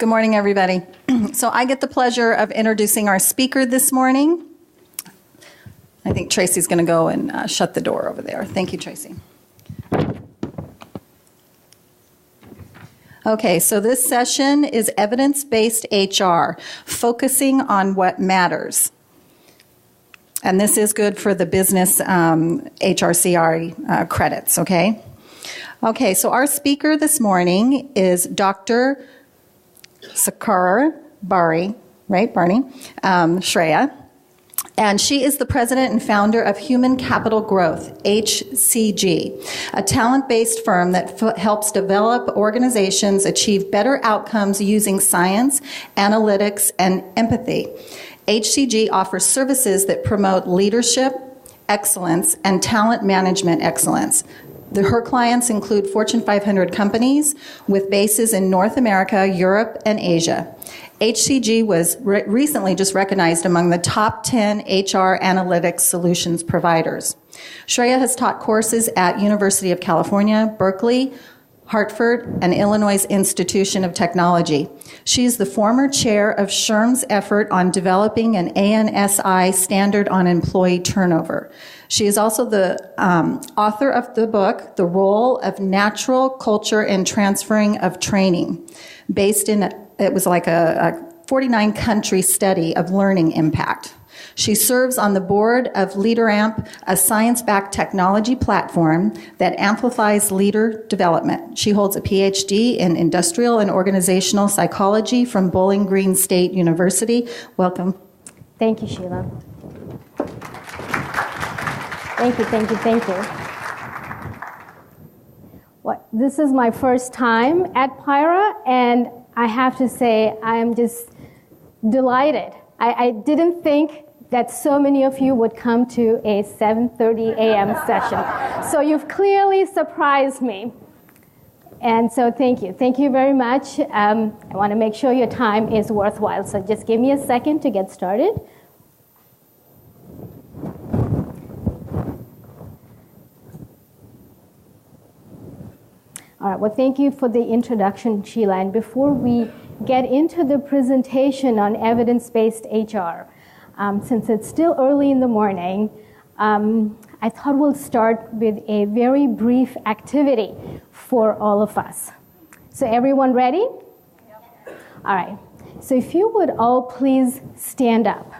Good morning, everybody. So I get the pleasure of introducing our speaker this morning. I think Tracy's going to go and shut the door over there. Thank you, Tracy. Okay, so this session is evidence-based HR, focusing on what matters. And this is good for the business HRCR credits, okay? Okay, so our speaker this morning is Dr. Sakar Bari, right, Barney? Shreya. And she is the president and founder of Human Capital Growth, HCG, a talent-based firm that helps develop organizations achieve better outcomes using science, analytics, and empathy. HCG offers services that promote leadership, excellence, and talent management excellence. Her clients include Fortune 500 companies with bases in North America, Europe, and Asia. HCG was recently just recognized among the top 10 HR analytics solutions providers. Shreya has taught courses at University of California, Berkeley, Hartford, and Illinois Institution of Technology. She's the former chair of SHRM's effort on developing an ANSI standard on employee turnover. She is also the author of the book, The Role of Natural Culture in Transferring of Training, based in, it was like a 49-country study of learning impact. She serves on the board of LeaderAmp, a science-backed technology platform that amplifies leader development. She holds a PhD in industrial and organizational psychology from Bowling Green State University. Welcome. Thank you, Sheila. Thank you. This is my first time at PIRA, and I have to say I am just delighted. I didn't think that so many of you would come to a 7:30 a.m. session. So you've clearly surprised me. And so thank you. Thank you very much. I want to make sure your time is worthwhile. So just give me a second to get started. All right, well, thank you for the introduction, Sheila. And before we get into the presentation on evidence-based HR, since it's still early in the morning, I thought we'll start with a very brief activity for all of us. So everyone ready? Yep. All right. So if you would all please stand up.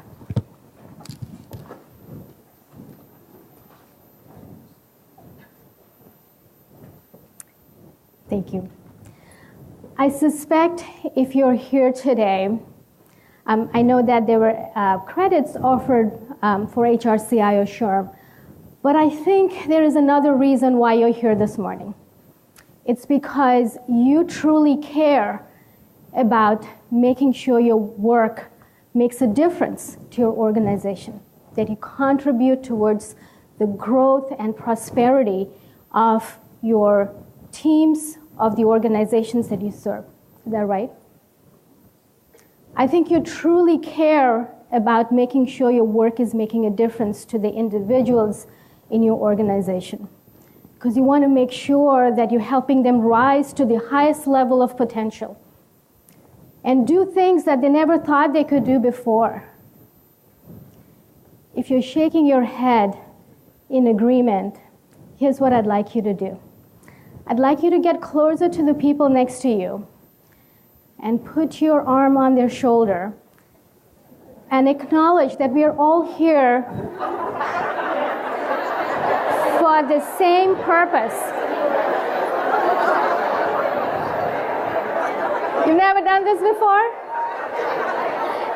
Thank you. I suspect if you're here today, I know that there were credits offered for HRCI or SHRM, but I think there is another reason why you're here this morning. It's because you truly care about making sure your work makes a difference to your organization, that you contribute towards the growth and prosperity of your teams, of the organizations that you serve. Is that right? I think you truly care about making sure your work is making a difference to the individuals in your organization, because you want to make sure that you're helping them rise to the highest level of potential and do things that they never thought they could do before. If you're shaking your head in agreement, here's what I'd like you to do. I'd like you to get closer to the people next to you and put your arm on their shoulder and acknowledge that we are all here for the same purpose. You've never done this before?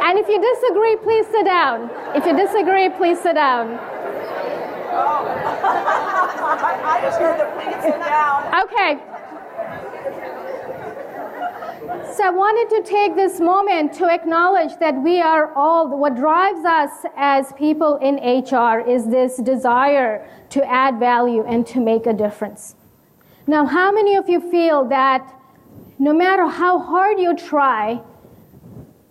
And if you disagree, please sit down. If you disagree, please sit down. I just heard the please sit down. Okay. So I wanted to take this moment to acknowledge that we are all, what drives us as people in HR is this desire to add value and to make a difference. Now, how many of you feel that no matter how hard you try,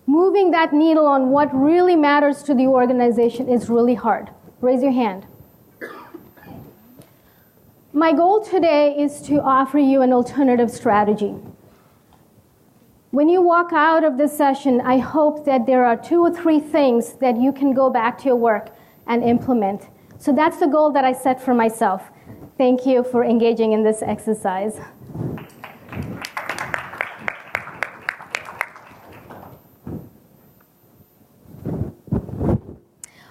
moving that needle on what really matters to the organization is really hard? Raise your hand. My goal today is to offer you an alternative strategy. When you walk out of this session, I hope that there are 2 or 3 things that you can go back to your work and implement. So that's the goal that I set for myself. Thank you for engaging in this exercise.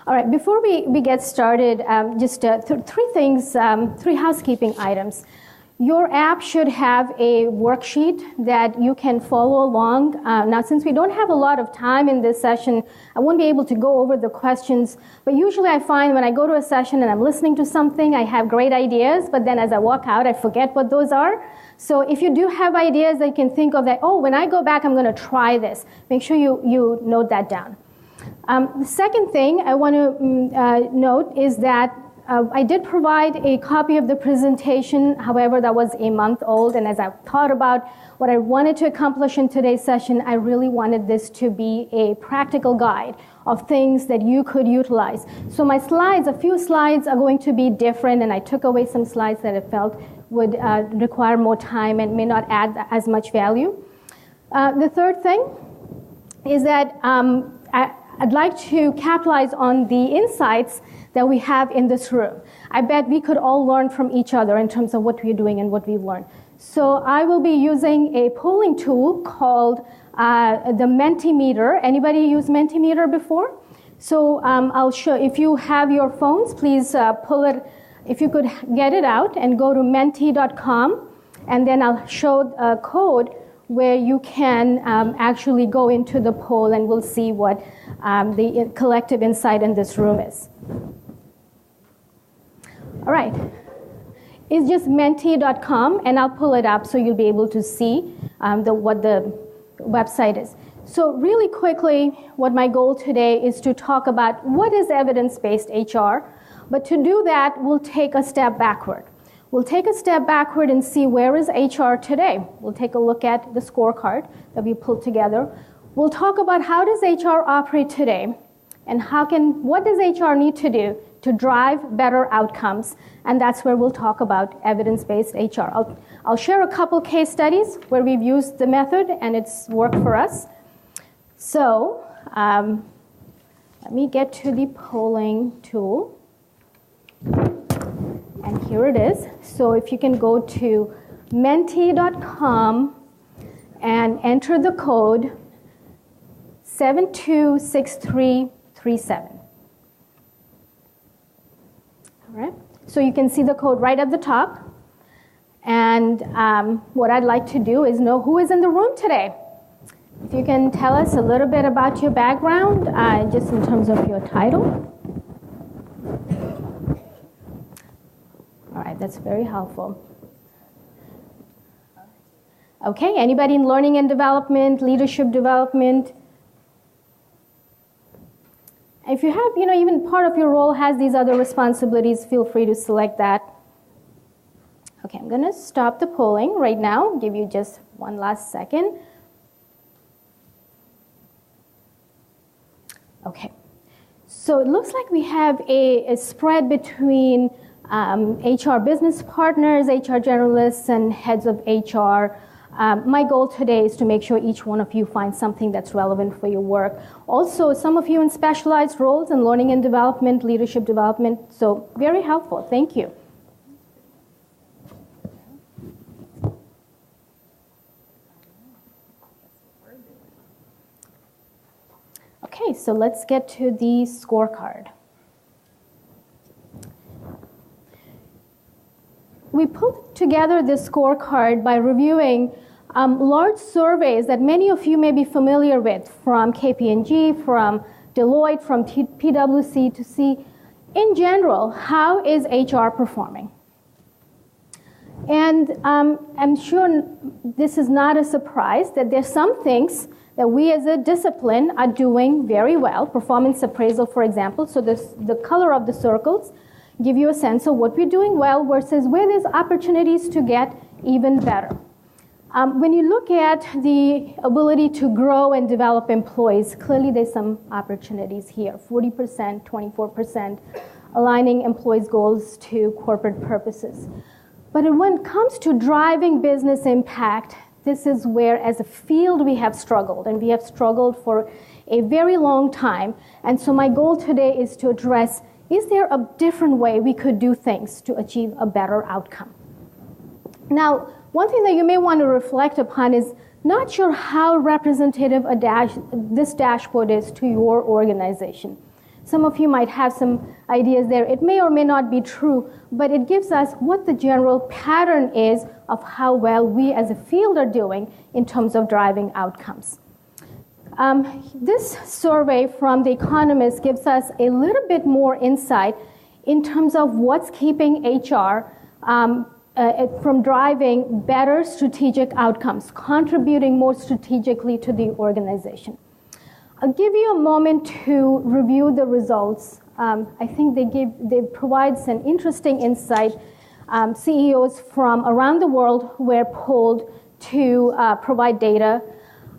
All right, before we get started, just 3 things, 3 housekeeping items. Your app should have a worksheet that you can follow along. Now, since we don't have a lot of time in this session, I won't be able to go over the questions, but usually I find when I go to a session and I'm listening to something, I have great ideas, but then as I walk out, I forget what those are. So if you do have ideas that you can think of that, oh, when I go back, I'm going to try this, make sure you note that down. The second thing I want to note is that I did provide a copy of the presentation. However, that was a month old, and as I thought about what I wanted to accomplish in today's session, I really wanted this to be a practical guide of things that you could utilize. So my slides, a few slides are going to be different, and I took away some slides that I felt would require more time and may not add as much value. The third thing is that I'd like to capitalize on the insights that we have in this room. I bet we could all learn from each other in terms of what we're doing and what we've learned. So I will be using a polling tool called the Mentimeter. Anybody use Mentimeter before? So I'll show, if you have your phones, please pull it, if you could get it out and go to menti.com, and then I'll show a code where you can actually go into the poll, and we'll see what the collective insight in this room is. All right. It's just menti.com, and I'll pull it up so you'll be able to see what the website is. So really quickly, what my goal today is to talk about what is evidence-based HR, but to do that, we'll take a step backward. We'll take a step backward and see where is HR today. We'll take a look at the scorecard that we pulled together. We'll talk about how does HR operate today, and what does HR need to do to drive better outcomes, and that's where we'll talk about evidence-based HR. I'll share a couple case studies where we've used the method and it's worked for us. So let me get to the polling tool. And here it is. So if you can go to menti.com and enter the code 726337. All right. So you can see the code right at the top. And what I'd like to do is know who is in the room today. If you can tell us a little bit about your background, just in terms of your title. All right, that's very helpful. Okay, anybody in learning and development, leadership development? If you have, even part of your role has these other responsibilities, feel free to select that. Okay, I'm going to stop the polling right now, give you just one last second. Okay, so it looks like we have a spread between HR business partners, HR generalists, and heads of HR. My goal today is to make sure each one of you finds something that's relevant for your work. Also, some of you in specialized roles in learning and development, leadership development, so very helpful. Thank you. Okay, so let's get to the scorecard. We put together this scorecard by reviewing large surveys that many of you may be familiar with from KPMG, from Deloitte, from PwC, to see, in general, how is HR performing. And I'm sure this is not a surprise that there's some things that we as a discipline are doing very well. Performance appraisal, for example, so the color of the circles give you a sense of what we're doing well versus where there's opportunities to get even better. When you look at the ability to grow and develop employees, clearly there's some opportunities here, 40%, 24%, aligning employees' goals to corporate purposes. But when it comes to driving business impact, this is where, as a field, we have struggled, and we have struggled for a very long time. And so my goal today is to address, is there a different way we could do things to achieve a better outcome? Now, one thing that you may want to reflect upon is, not sure how representative this dashboard is to your organization. Some of you might have some ideas there. It may or may not be true, but it gives us what the general pattern is of how well we as a field are doing in terms of driving outcomes. This survey from The Economist gives us a little bit more insight in terms of what's keeping HR from driving better strategic outcomes, contributing more strategically to the organization. I'll give you a moment to review the results. I think they provide some interesting insight. CEOs from around the world were polled to provide data.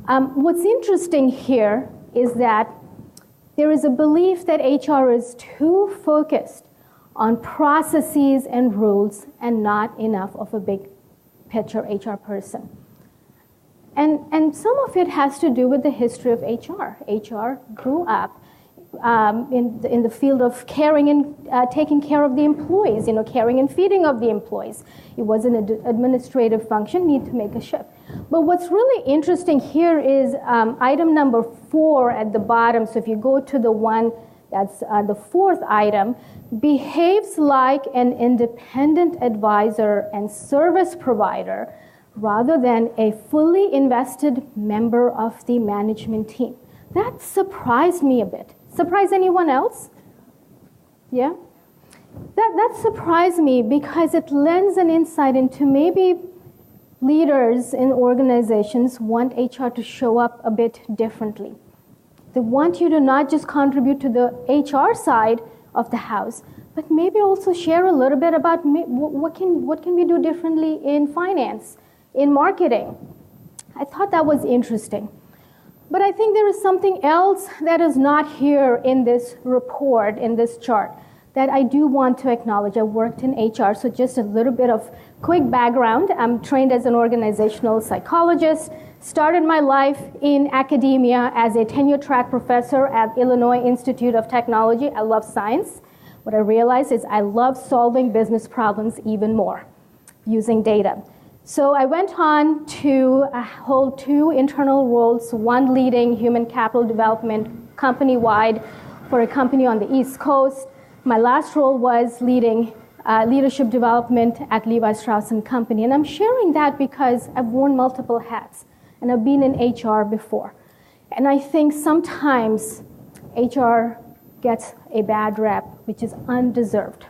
What's interesting here is that there is a belief that HR is too focused on processes and rules and not enough of a big picture HR person. And some of it has to do with the history of HR. HR grew up in the field of caring and taking care of the employees, caring and feeding of the employees. It was an administrative function, need to make a shift. But what's really interesting here is item number 4 at the bottom. So if you go to the one that's the 4th item, behaves like an independent advisor and service provider rather than a fully invested member of the management team. That surprised me a bit. Surprise anyone else? Yeah? That surprised me because it lends an insight into maybe leaders in organizations want HR to show up a bit differently. They want you to not just contribute to the HR side of the house, but maybe also share a little bit about what can we do differently in finance, in marketing. I thought that was interesting. But I think there is something else that is not here in this report, in this chart, that I do want to acknowledge. I worked in HR, so just a little bit of quick background. I'm trained as an organizational psychologist, started my life in academia as a tenure-track professor at Illinois Institute of Technology. I love science. What I realized is I love solving business problems even more using data. So I went on to hold 2 internal roles, one leading human capital development company-wide for a company on the East Coast. My last role was leading leadership development at Levi Strauss & Company. And I'm sharing that because I've worn multiple hats, and I've been in HR before. And I think sometimes HR gets a bad rep, which is undeserved.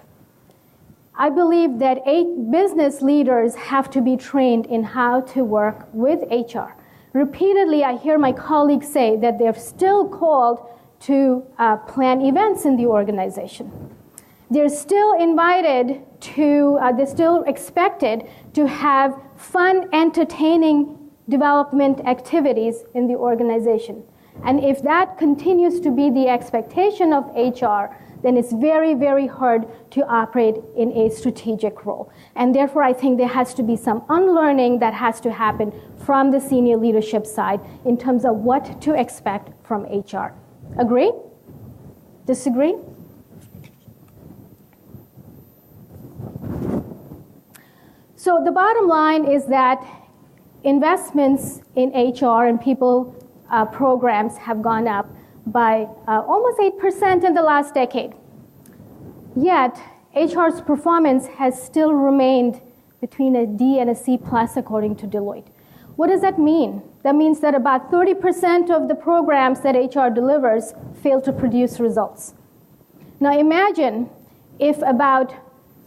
I believe that business leaders have to be trained in how to work with HR. Repeatedly, I hear my colleagues say that they're still called to plan events in the organization. They're still invited to, they're still expected to have fun, entertaining development activities in the organization. And if that continues to be the expectation of HR, then it's very, very hard to operate in a strategic role. And therefore, I think there has to be some unlearning that has to happen from the senior leadership side in terms of what to expect from HR. Agree? Disagree? So the bottom line is that investments in HR and people programs have gone up by almost 8% in the last decade. Yet, HR's performance has still remained between a D and a C plus according to Deloitte. What does that mean? That means that about 30% of the programs that HR delivers fail to produce results. Now imagine if about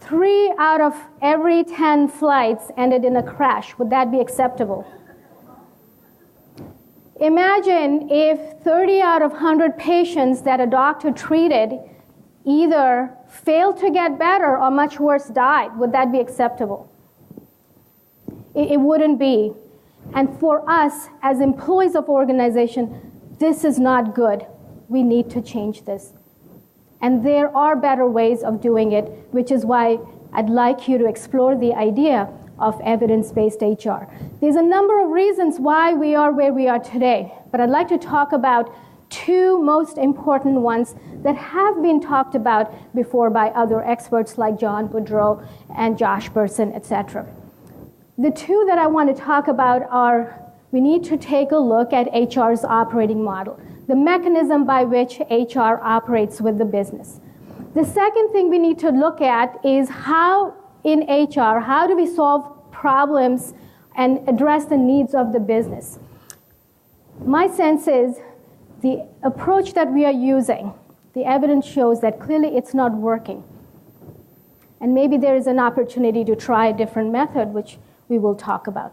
3 out of every 10 flights ended in a crash. Would that be acceptable? Imagine if 30 out of 100 patients that a doctor treated either failed to get better or much worse died. Would that be acceptable? It wouldn't be. And for us as employees of organization, this is not good. We need to change this. And there are better ways of doing it, which is why I'd like you to explore the idea of evidence-based HR. There's a number of reasons why we are where we are today, but I'd like to talk about two most important ones that have been talked about before by other experts like John Boudreau and Josh Bersin, etc. The two that I want to talk about are, we need to take a look at HR's operating model, the mechanism by which HR operates with the business. The second thing we need to look at is how in HR, how do we solve problems and address the needs of the business? My sense is the approach that we are using, the evidence shows that clearly it's not working. And maybe there is an opportunity to try a different method, which we will talk about.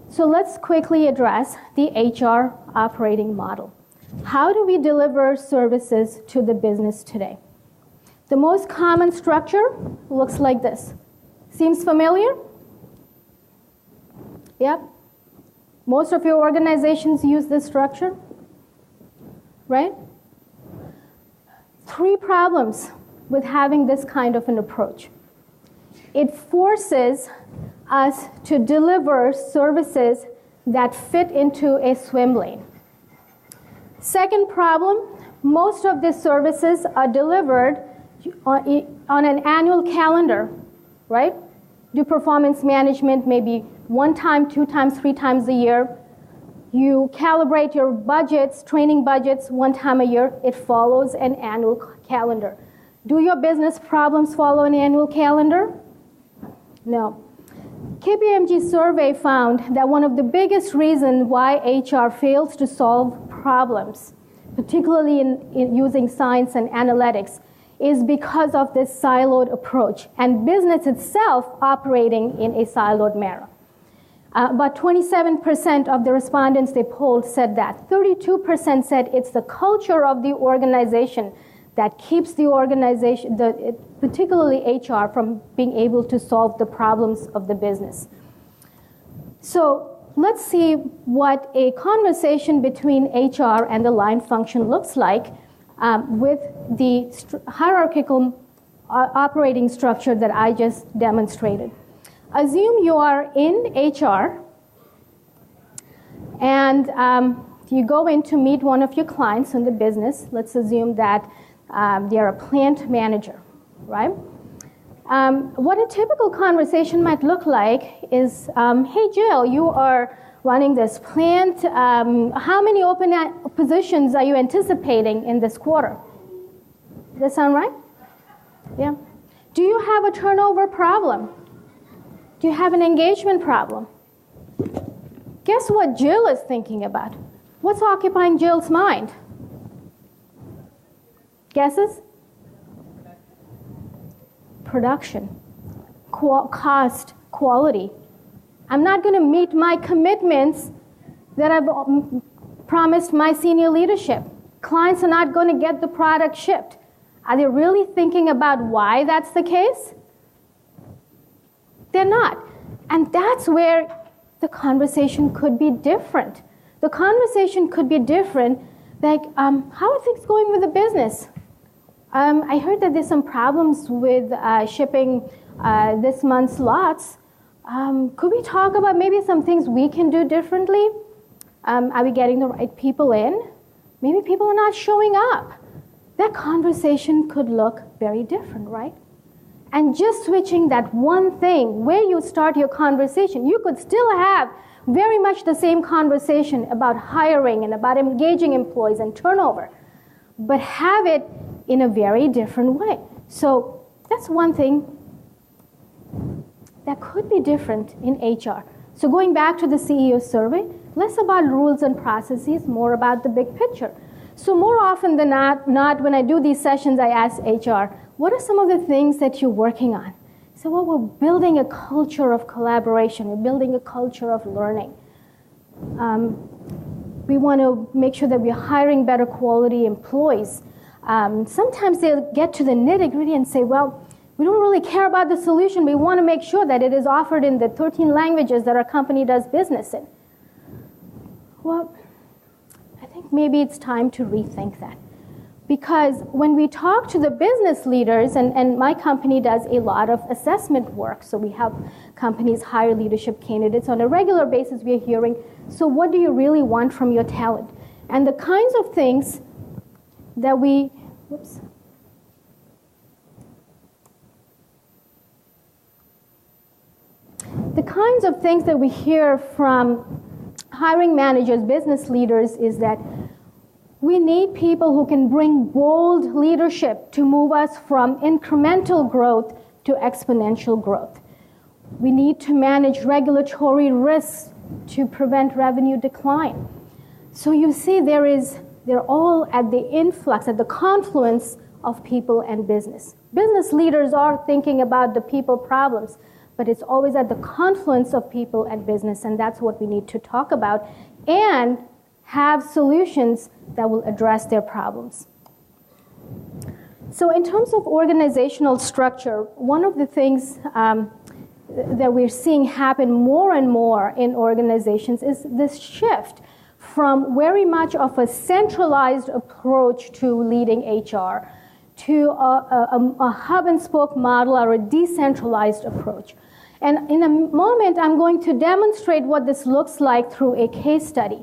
So let's quickly address the HR operating model. How do we deliver services to the business today? The most common structure looks like this. Seems familiar? Yep. Most of your organizations use this structure, right? Three problems with having this kind of an approach. It forces us to deliver services that fit into a swim lane. Second problem, most of these services are delivered on an annual calendar, right? Do performance management maybe 1 time, 2 times, 3 times a year. You calibrate your budgets, training budgets 1 time a year. It follows an annual calendar. Do your business problems follow an annual calendar? No. KPMG survey found that one of the biggest reasons why HR fails to solve problems, particularly in using science and analytics, is because of this siloed approach and business itself operating in a siloed manner. About 27% of the respondents they polled said that. 32% said it's the culture of the organization that keeps the organization, particularly HR, from being able to solve the problems of the business. So let's see what a conversation between HR and the line function looks like with the hierarchical operating structure that I just demonstrated. Assume you are in HR and you go in to meet one of your clients in the business. Let's assume that they're a plant manager, right? What a typical conversation might look like is, hey, Jill, you are running this plant. How many open positions are you anticipating in this quarter? Does that sound right? Yeah. Do you have a turnover problem? Do you have an engagement problem? Guess what Jill is thinking about? What's occupying Jill's mind? Guesses? Production, cost, quality. I'm not going to meet my commitments that I've promised my senior leadership. Clients are not going to get the product shipped. Are they really thinking about why that's the case? They're not. And that's where the conversation could be different. The conversation could be different, like, how are things going with the business? I heard that there's some problems with shipping this month's lots. Could we talk about maybe some things we can do differently? Are we getting the right people in? Maybe people are not showing up. That conversation could look very different, right? And just switching that one thing where you start your conversation, you could still have very much the same conversation about hiring and about engaging employees and turnover, but have it in a very different way. So that's one thing that could be different in HR. So going back to the CEO survey, less about rules and processes, more about the big picture. So more often than not when I do these sessions, I ask HR, what are some of the things that you're working on? So well, we're building a culture of collaboration. We're building a culture of learning. We want to make sure that we're hiring better quality employees. Sometimes they'll get to the nitty-gritty and say, well, we don't really care about the solution. We want to make sure that it is offered in the 13 languages that our company does business in. Well, I think maybe it's time to rethink that. Because when we talk to the business leaders, and my company does a lot of assessment work, so we help companies hire leadership candidates on a regular basis. We are hearing, so what do you really want from your talent? And the kinds of things that we, whoops. The kinds of things that we hear from hiring managers, business leaders, is that we need people who can bring bold leadership to move us from incremental growth to exponential growth. We need to manage regulatory risks to prevent revenue decline. So you see, they're all at the influx, at the confluence of people and business. Business leaders are thinking about the people problems, but it's always at the confluence of people and business, and that's what we need to talk about and have solutions that will address their problems. So in terms of organizational structure, one of the things that we're seeing happen more and more in organizations is this shift from very much of a centralized approach to leading HR to a hub and spoke model or a decentralized approach. And in a moment, I'm going to demonstrate what this looks like through a case study.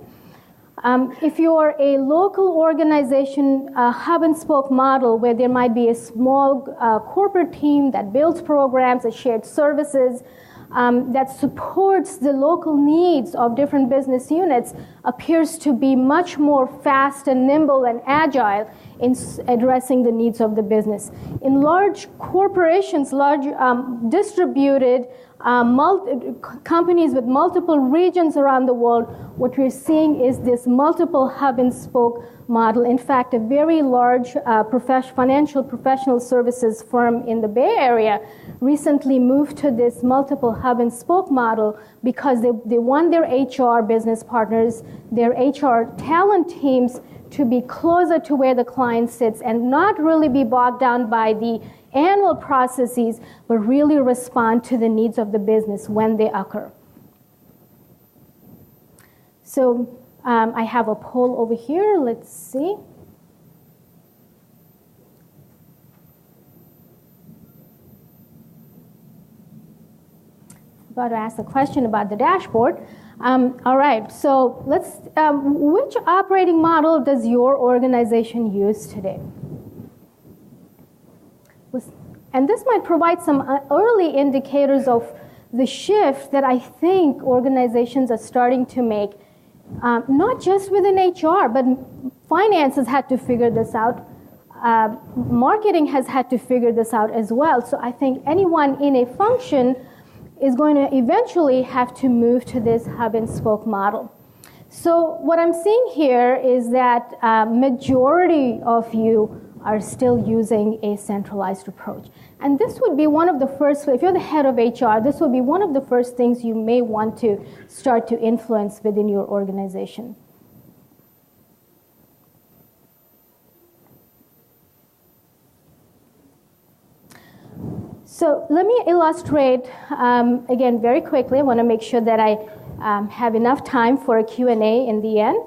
If you're a local organization, a hub and spoke model where there might be a small corporate team that builds programs, that shared services, that supports the local needs of different business units, appears to be much more fast and nimble and agile in addressing the needs of the business. In large corporations, large distributed companies with multiple regions around the world, what we're seeing is this multiple hub and spoke model. In fact, a very large financial professional services firm in the Bay Area recently moved to this multiple hub and spoke model because they want their HR business partners, their HR talent teams to be closer to where the client sits and not really be bogged down by the annual processes, but really respond to the needs of the business when they occur. So I have a poll over here. Let's see. About to ask a question about the dashboard. All right, so let's, which operating model does your organization use today? And this might provide some early indicators of the shift that I think organizations are starting to make, not just within HR, but finance has had to figure this out. Marketing has had to figure this out as well. So I think anyone in a function is going to eventually have to move to this hub and spoke model. So what I'm seeing here is that majority of you are still using a centralized approach. And this would be one of the first, if you're the head of HR, this would be one of the first things you may want to start to influence within your organization. So let me illustrate, again, very quickly. I want to make sure that I have enough time for a Q&A in the end.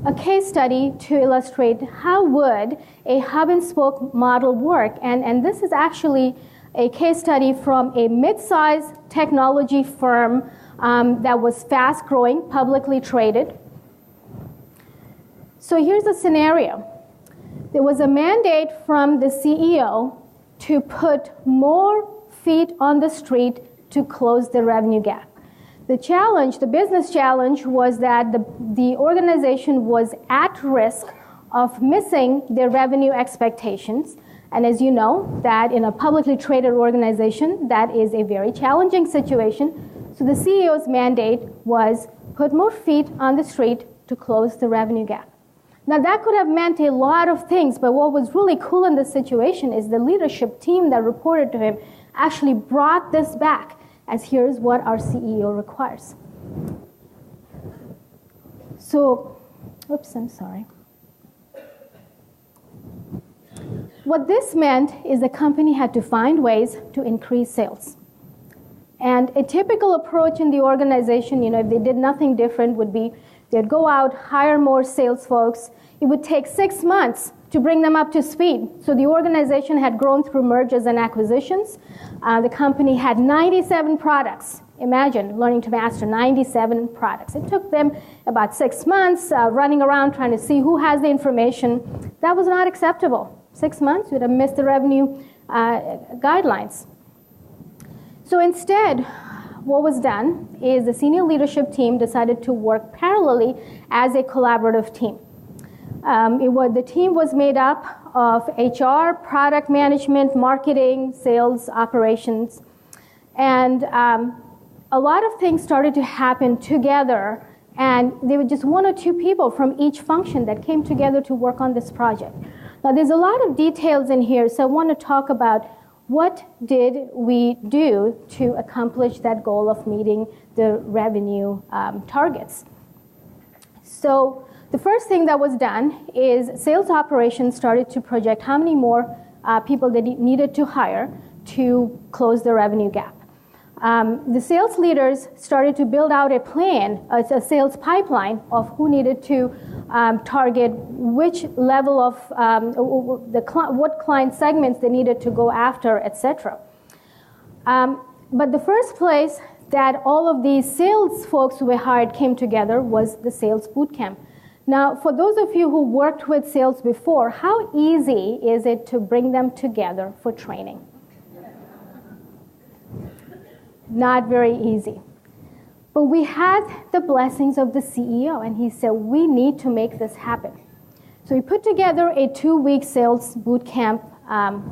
A case study to illustrate how would a hub and spoke model work. And this is actually a case study from a mid-sized technology firm that was fast-growing, publicly traded. So here's the scenario. There was a mandate from the CEO to put more feet on the street to close the revenue gap. The challenge, the business challenge, was that the organization was at risk of missing their revenue expectations. And as you know, that in a publicly traded organization, that is a very challenging situation. So the CEO's mandate was put more feet on the street to close the revenue gap. Now that could have meant a lot of things, but what was really cool in this situation is the leadership team that reported to him actually brought this back as here's what our CEO requires. So, oops, I'm sorry. What this meant is the company had to find ways to increase sales. And a typical approach in the organization, if they did nothing different, would be they'd go out, hire more sales folks. It would take 6 months to bring them up to speed. So the organization had grown through mergers and acquisitions. The company had 97 products. Imagine learning to master 97 products. It took them about 6 months running around trying to see who has the information. That was not acceptable. 6 months, you'd have missed the revenue guidelines. So instead, what was done is the senior leadership team decided to work parallelly as a collaborative team. The team was made up of HR, product management, marketing, sales, operations, and a lot of things started to happen together, and there were just 1 or 2 people from each function that came together to work on this project. Now, there's a lot of details in here, so I want to talk about what did we do to accomplish that goal of meeting the revenue targets. So the first thing that was done is sales operations started to project how many more people they needed to hire to close the revenue gap. The sales leaders started to build out a plan, a sales pipeline of who needed to target which level of what client segments they needed to go after, etc. But the first place that all of these sales folks who were hired came together was the sales bootcamp. Now, for those of you who worked with sales before, how easy is it to bring them together for training? Not very easy. But we had the blessings of the CEO, and he said, we need to make this happen. So we put together a 2-week sales boot camp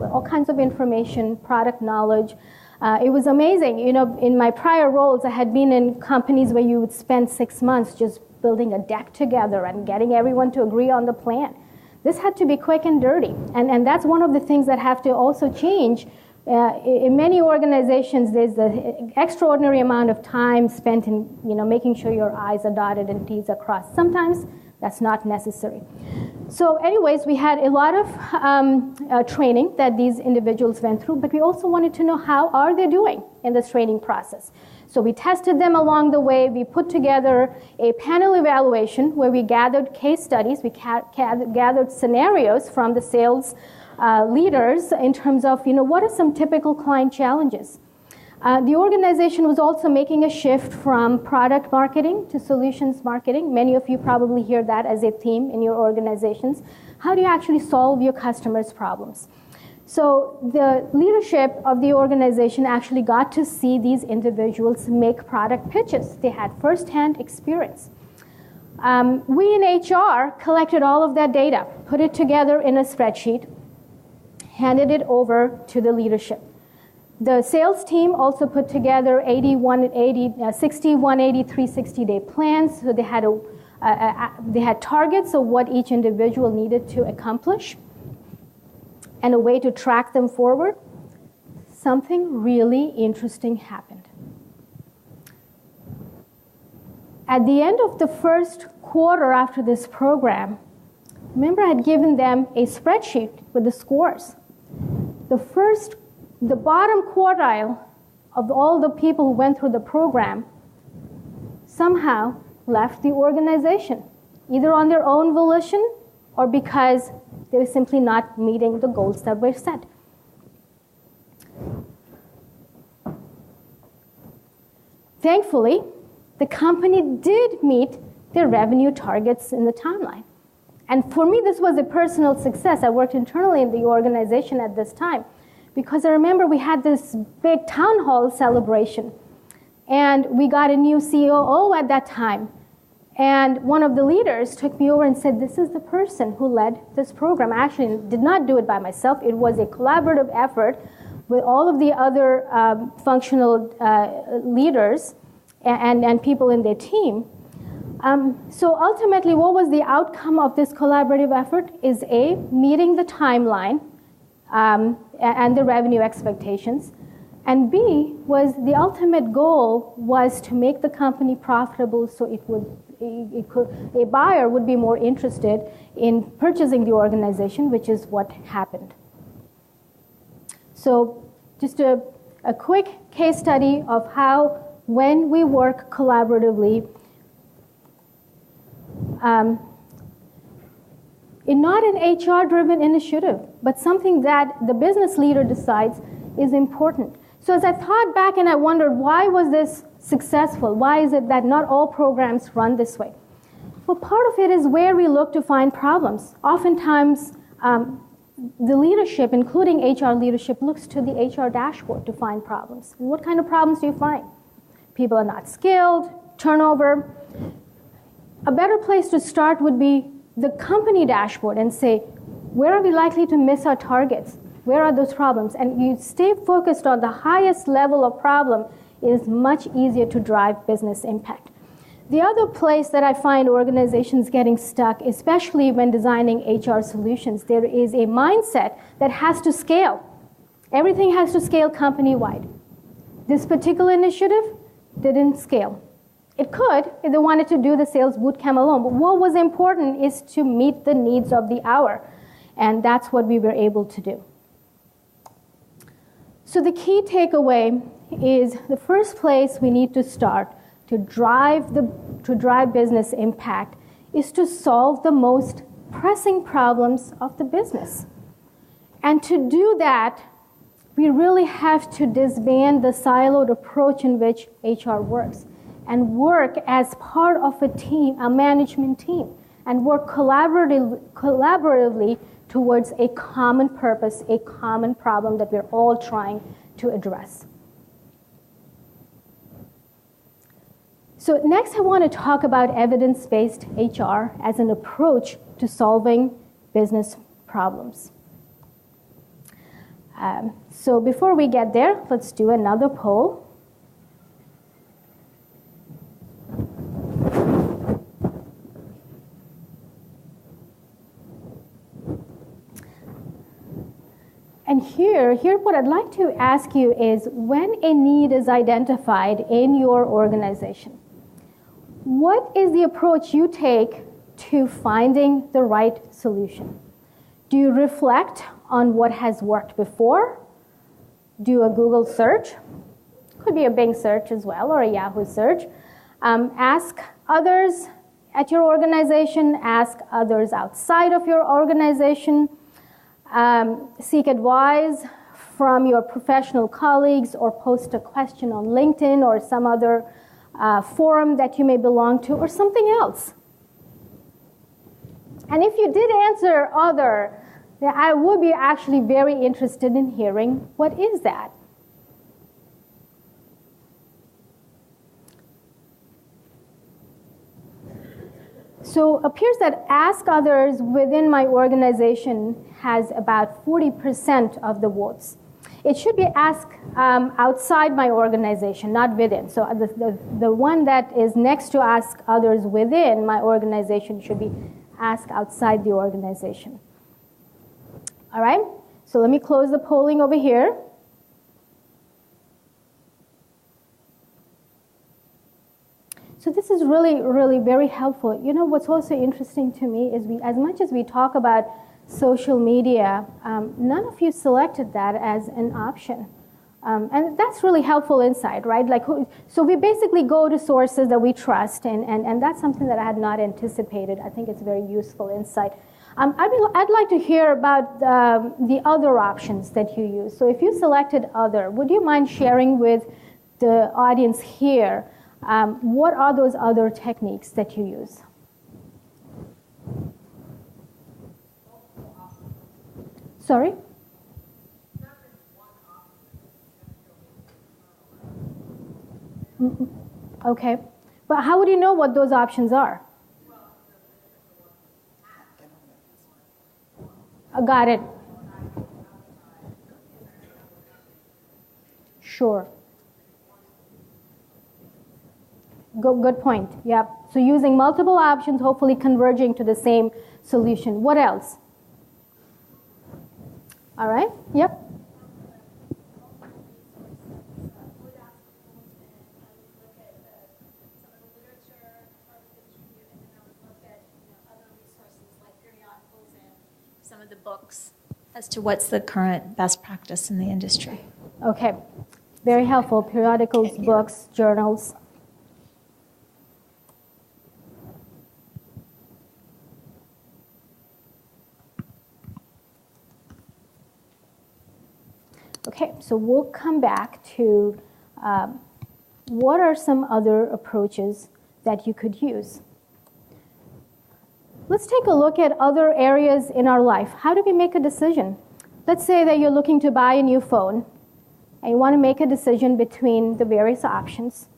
with all kinds of information, product knowledge. It was amazing. You know, in my prior roles, I had been in companies where you would spend 6 months just building a deck together and getting everyone to agree on the plan. This had to be quick and dirty. And that's one of the things that have to also change. In many organizations, there's the extraordinary amount of time spent in making sure your I's are dotted and T's are crossed. Sometimes that's not necessary. So anyways, we had a lot of training that these individuals went through, but we also wanted to know how are they doing in this training process. So we tested them along the way. We put together a panel evaluation where we gathered case studies. We gathered scenarios from the sales leaders in terms of, what are some typical client challenges. The organization was also making a shift from product marketing to solutions marketing. Many of you probably hear that as a theme in your organizations. How do you actually solve your customers' problems? So the leadership of the organization actually got to see these individuals make product pitches. They had firsthand experience. We in HR collected all of that data, put it together in a spreadsheet, handed it over to the leadership. The sales team also put together 60, 180, 360-day plans. So they had targets of what each individual needed to accomplish and a way to track them forward. Something really interesting happened. At the end of the first quarter after this program, remember I had given them a spreadsheet with the scores. The bottom quartile of all the people who went through the program somehow left the organization, either on their own volition or because they were simply not meeting the goals that were set. Thankfully, the company did meet their revenue targets in the timeline. And for me, this was a personal success. I worked internally in the organization at this time because I remember we had this big town hall celebration. And we got a new COO at that time. And one of the leaders took me over and said, this is the person who led this program. I actually did not do it by myself. It was a collaborative effort with all of the other functional leaders and people in their team. So ultimately, what was the outcome of this collaborative effort is A, meeting the timeline and the revenue expectations, and B, was the ultimate goal was to make the company profitable so a buyer would be more interested in purchasing the organization, which is what happened. So just a quick case study of how when we work collaboratively, not an HR-driven initiative, but something that the business leader decides is important. So as I thought back and I wondered, why was this successful? Why is it that not all programs run this way? Well, part of it is where we look to find problems. Oftentimes, the leadership, including HR leadership, looks to the HR dashboard to find problems. And what kind of problems do you find? People are not skilled, turnover. A better place to start would be the company dashboard and say, where are we likely to miss our targets? Where are those problems? And you stay focused on the highest level of problem, it is much easier to drive business impact. The other place that I find organizations getting stuck, especially when designing HR solutions, there is a mindset that has to scale. Everything has to scale company-wide. This particular initiative didn't scale. It could if they wanted to do the sales bootcamp alone, but what was important is to meet the needs of the hour, and that's what we were able to do. So the key takeaway is the first place we need to start to drive business impact is to solve the most pressing problems of the business. And to do that, we really have to disband the siloed approach in which HR works and work as part of a team, a management team, and work collaboratively towards a common purpose, a common problem that we're all trying to address. So next I want to talk about evidence-based HR as an approach to solving business problems. So before we get there, let's do another poll. And here what I'd like to ask you is, when a need is identified in your organization, what is the approach you take to finding the right solution? Do you reflect on what has worked before? Do a Google search? Could be a Bing search as well, or a Yahoo search. Ask others at your organization, ask others outside of your organization. Seek advice from your professional colleagues, or post a question on LinkedIn or some other forum that you may belong to, or something else. And if you did answer other, then I would be actually very interested in hearing, what is that? So it appears that ask others within my organization has about 40% of the votes. It should be asked outside my organization, not within. So the one that is next to ask others within my organization should be asked outside the organization. All right? So let me close the polling over here. So this is really, really very helpful. You know, what's also interesting to me is as much as we talk about social media, none of you selected that as an option. And that's really helpful insight, right? So we basically go to sources that we trust, and that's something that I had not anticipated. I think it's very useful insight. I'd like to hear about the other options that you use. So if you selected other, would you mind sharing with the audience here what are those other techniques that you use? Sorry? Okay. But how would you know what those options are? Got it. Sure. Good point. Yep. So using multiple options, hopefully converging to the same solution. What else? All right. Yep. Some of the books as to what's the current best practice in the industry. Okay. Very helpful. Periodicals, books, journals. Okay, so we'll come back to what are some other approaches that you could use. Let's take a look at other areas in our life. How do we make a decision? Let's say that you're looking to buy a new phone and you want to make a decision between the various options.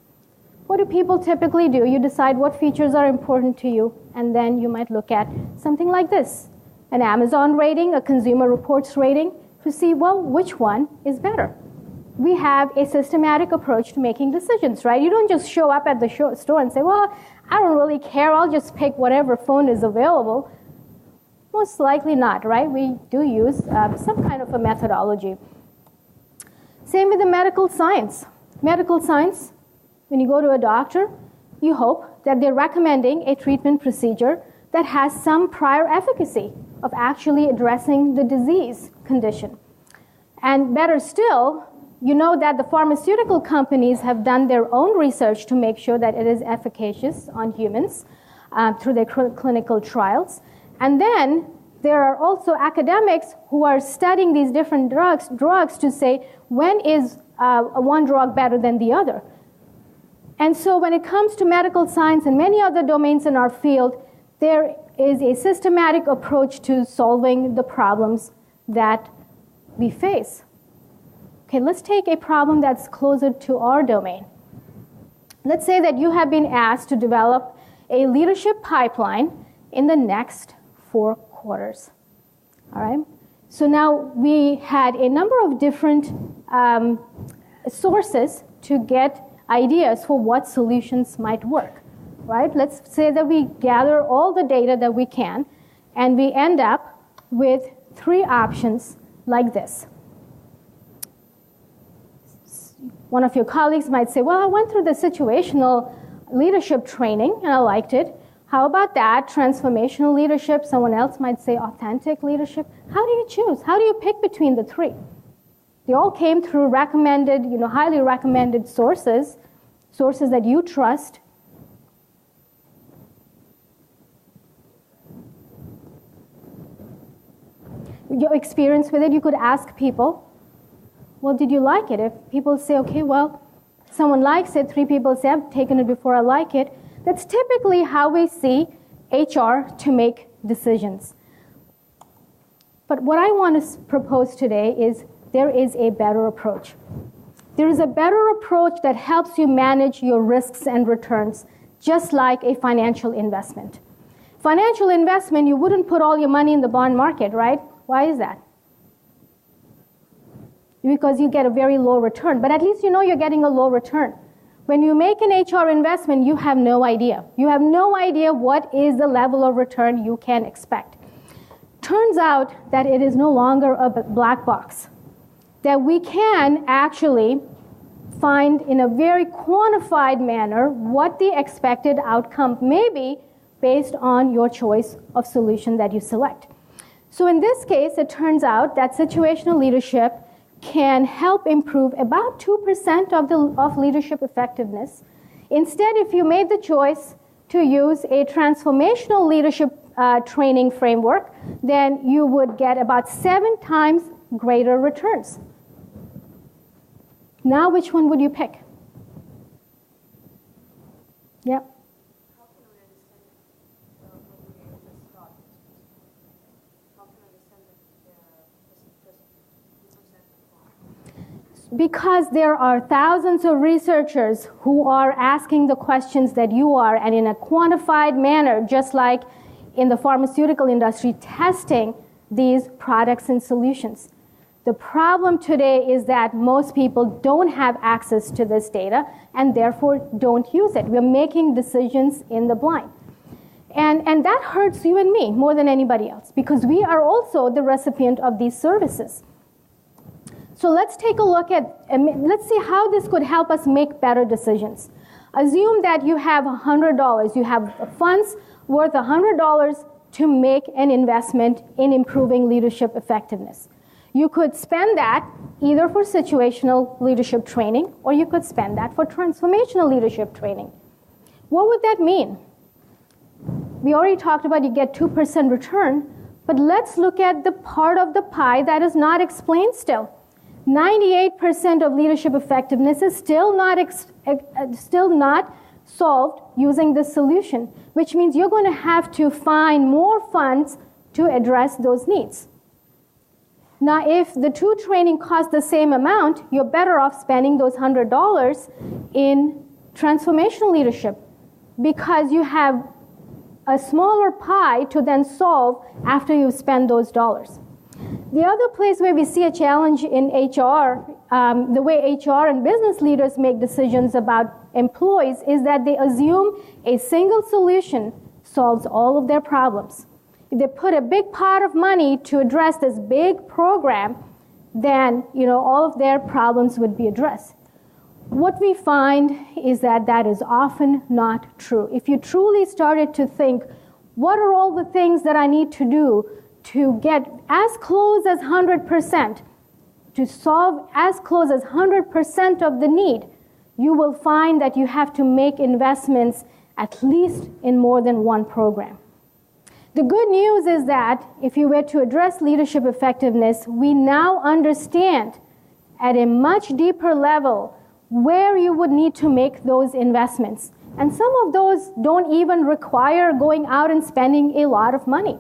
What do people typically do? You decide what features are important to you, and then you might look at something like this, an Amazon rating, a Consumer Reports rating, to see, well, which one is better. We have a systematic approach to making decisions, right? You don't just show up at the store and say, well, I don't really care, I'll just pick whatever phone is available. Most likely not, right? We do use some kind of a methodology. Same with the medical science. Medical science, when you go to a doctor, you hope that they're recommending a treatment procedure that has some prior efficacy of actually addressing the disease condition. And better still, you know that the pharmaceutical companies have done their own research to make sure that it is efficacious on humans through their clinical trials. And then there are also academics who are studying these different drugs to say, when is one drug better than the other? And so when it comes to medical science and many other domains in our field, there is a systematic approach to solving the problems that we face. Okay, let's take a problem that's closer to our domain. Let's say that you have been asked to develop a leadership pipeline in the next 4 quarters. All right? So now we had a number of different sources to get ideas for what solutions might work. Right? Let's say that we gather all the data that we can, and we end up with 3 options like this. One of your colleagues might say, well, I went through the situational leadership training and I liked it. How about that? Transformational leadership. Someone else might say authentic leadership. How do you choose? How do you pick between the 3? They all came through recommended, highly recommended sources that you trust. Your experience with it, you could ask people, well, did you like it? If people say, okay, well, someone likes it, 3 people say, I've taken it before, I like it. That's typically how we see HR to make decisions. But what I want to propose today is there is a better approach. There is a better approach that helps you manage your risks and returns, just like a financial investment. Financial investment, you wouldn't put all your money in the bond market, right? Why is that? Because you get a very low return, but at least you know you're getting a low return. When you make an HR investment, you have no idea. You have no idea what is the level of return you can expect. Turns out that it is no longer a black box, that we can actually find in a very quantified manner what the expected outcome may be based on your choice of solution that you select. So in this case, it turns out that situational leadership can help improve about 2% of leadership effectiveness. Instead, if you made the choice to use a transformational leadership training framework, then you would get about 7 times greater returns. Now, which one would you pick? Yep. Because there are thousands of researchers who are asking the questions that you are, and in a quantified manner, just like in the pharmaceutical industry, testing these products and solutions. The problem today is that most people don't have access to this data and therefore don't use it. We're making decisions in the blind. And that hurts you and me more than anybody else, because we are also the recipient of these services. So let's take a look at, let's see how this could help us make better decisions. Assume that you have $100. You have funds worth $100 to make an investment in improving leadership effectiveness. You could spend that either for situational leadership training, or you could spend that for transformational leadership training. What would that mean? We already talked about you get 2% return, but let's look at the part of the pie that is not explained still. 98% of leadership effectiveness is still not solved using this solution, which means you're going to have to find more funds to address those needs. Now, if the two training costs the same amount, you're better off spending those $100 in transformational leadership because you have a smaller pie to then solve after you spend those dollars. The other place where we see a challenge in HR, the way HR and business leaders make decisions about employees, is that they assume a single solution solves all of their problems. If they put a big pot of money to address this big program, then all of their problems would be addressed. What we find is that that is often not true. If you truly started to think, what are all the things that I need to do to get as close as 100%, to solve as close as 100% of the need, you will find that you have to make investments at least in more than one program. The good news is that if you were to address leadership effectiveness, we now understand at a much deeper level where you would need to make those investments. And some of those don't even require going out and spending a lot of money.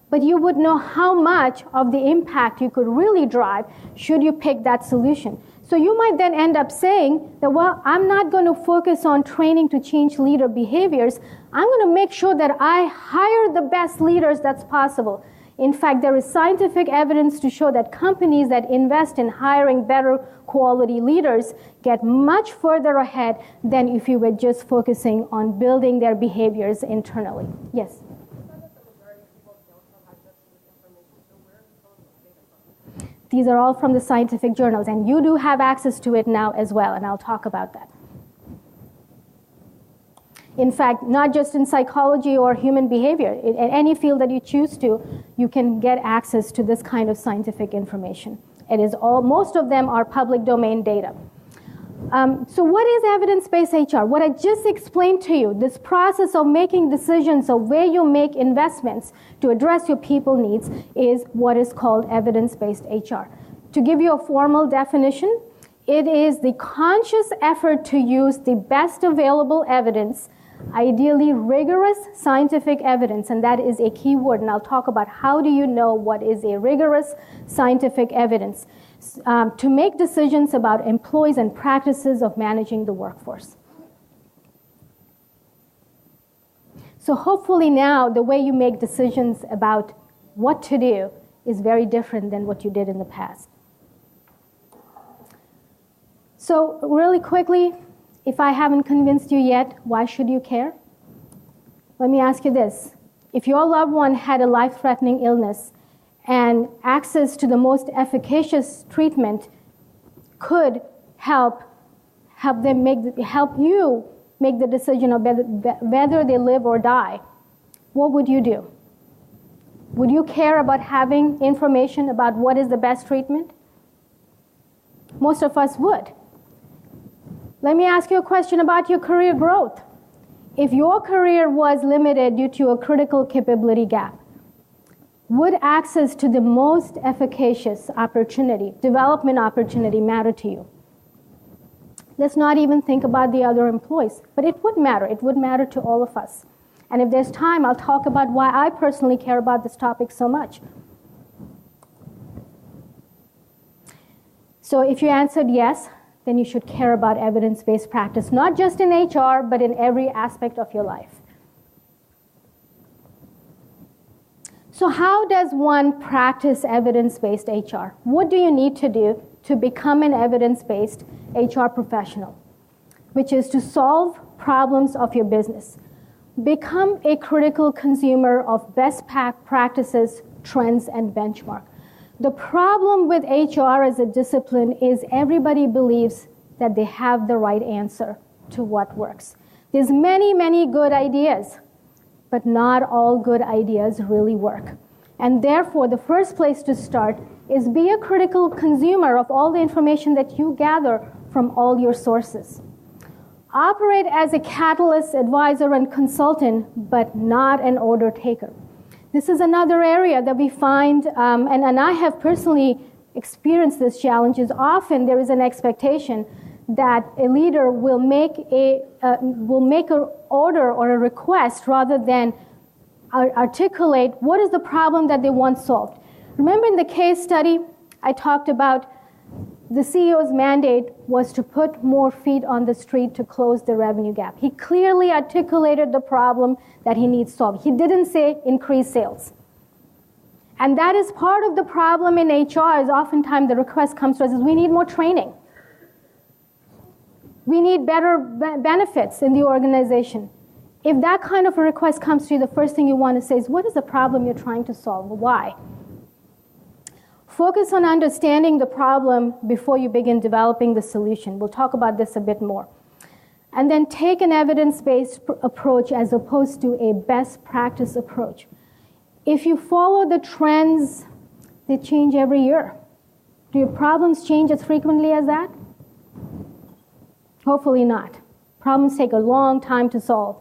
But you would know how much of the impact you could really drive should you pick that solution. So you might then end up saying that, well, I'm not going to focus on training to change leader behaviors. I'm going to make sure that I hire the best leaders that's possible. In fact, there is scientific evidence to show that companies that invest in hiring better quality leaders get much further ahead than if you were just focusing on building their behaviors internally. Yes? These are all from the scientific journals, and you do have access to it now as well, and I'll talk about that. In fact, not just in psychology or human behavior, in any field that you choose to, you can get access to this kind of scientific information. It is all, most of them are public domain data. So what is evidence-based HR? What I just explained to you, this process of making decisions of where you make investments to address your people needs, is what is called evidence-based HR. To give you a formal definition, it is the conscious effort to use the best available evidence, ideally rigorous scientific evidence, and that is a key word, and I'll talk about how do you know what is a rigorous scientific evidence, to make decisions about employees and practices of managing the workforce. So hopefully now the way you make decisions about what to do is very different than what you did in the past. So really quickly, if I haven't convinced you yet, why should you care? Let me ask you this. If your loved one had a life-threatening illness and access to the most efficacious treatment could help you make the decision of whether they live or die, what would you do? Would you care about having information about what is the best treatment? Most of us would. Let me ask you a question about your career growth. If your career was limited due to a critical capability gap, would access to the most efficacious opportunity, development opportunity, matter to you? Let's not even think about the other employees, but it would matter. It would matter to all of us. And if there's time, I'll talk about why I personally care about this topic so much. So if you answered yes, then you should care about evidence-based practice, not just in HR, but in every aspect of your life. So how does one practice evidence-based HR? What do you need to do to become an evidence-based HR professional? Which is to solve problems of your business. Become a critical consumer of best practices, trends, and benchmark. The problem with HR as a discipline is everybody believes that they have the right answer to what works. There's many, many good ideas, but not all good ideas really work. And therefore, the first place to start is be a critical consumer of all the information that you gather from all your sources. Operate as a catalyst, advisor, and consultant, but not an order taker. This is another area that we find, and I have personally experienced this challenge is often there is an expectation that a leader will make an order or a request rather than articulate what is the problem that they want solved. Remember in the case study, I talked about the CEO's mandate was to put more feet on the street to close the revenue gap. He clearly articulated the problem that he needs solved. He didn't say increase sales. And that is part of the problem in HR is oftentimes the request comes to us is we need more training. We need better benefits in the organization. If that kind of a request comes to you, the first thing you want to say is, what is the problem you're trying to solve? Why? Focus on understanding the problem before you begin developing the solution. We'll talk about this a bit more. And then take an evidence-based approach as opposed to a best practice approach. If you follow the trends, they change every year. Do your problems change as frequently as that? Hopefully not. Problems take a long time to solve.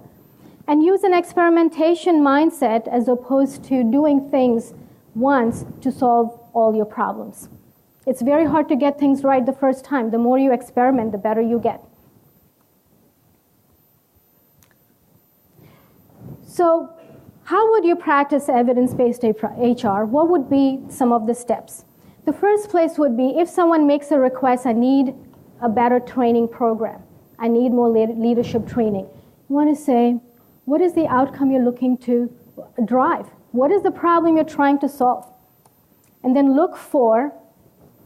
And use an experimentation mindset as opposed to doing things once to solve all your problems. It's very hard to get things right the first time. The more you experiment, the better you get. So, how would you practice evidence-based HR? What would be some of the steps? The first place would be if someone makes a request, I need a better training program. I need more leadership training. You want to say, what is the outcome you're looking to drive? What is the problem you're trying to solve? And then look for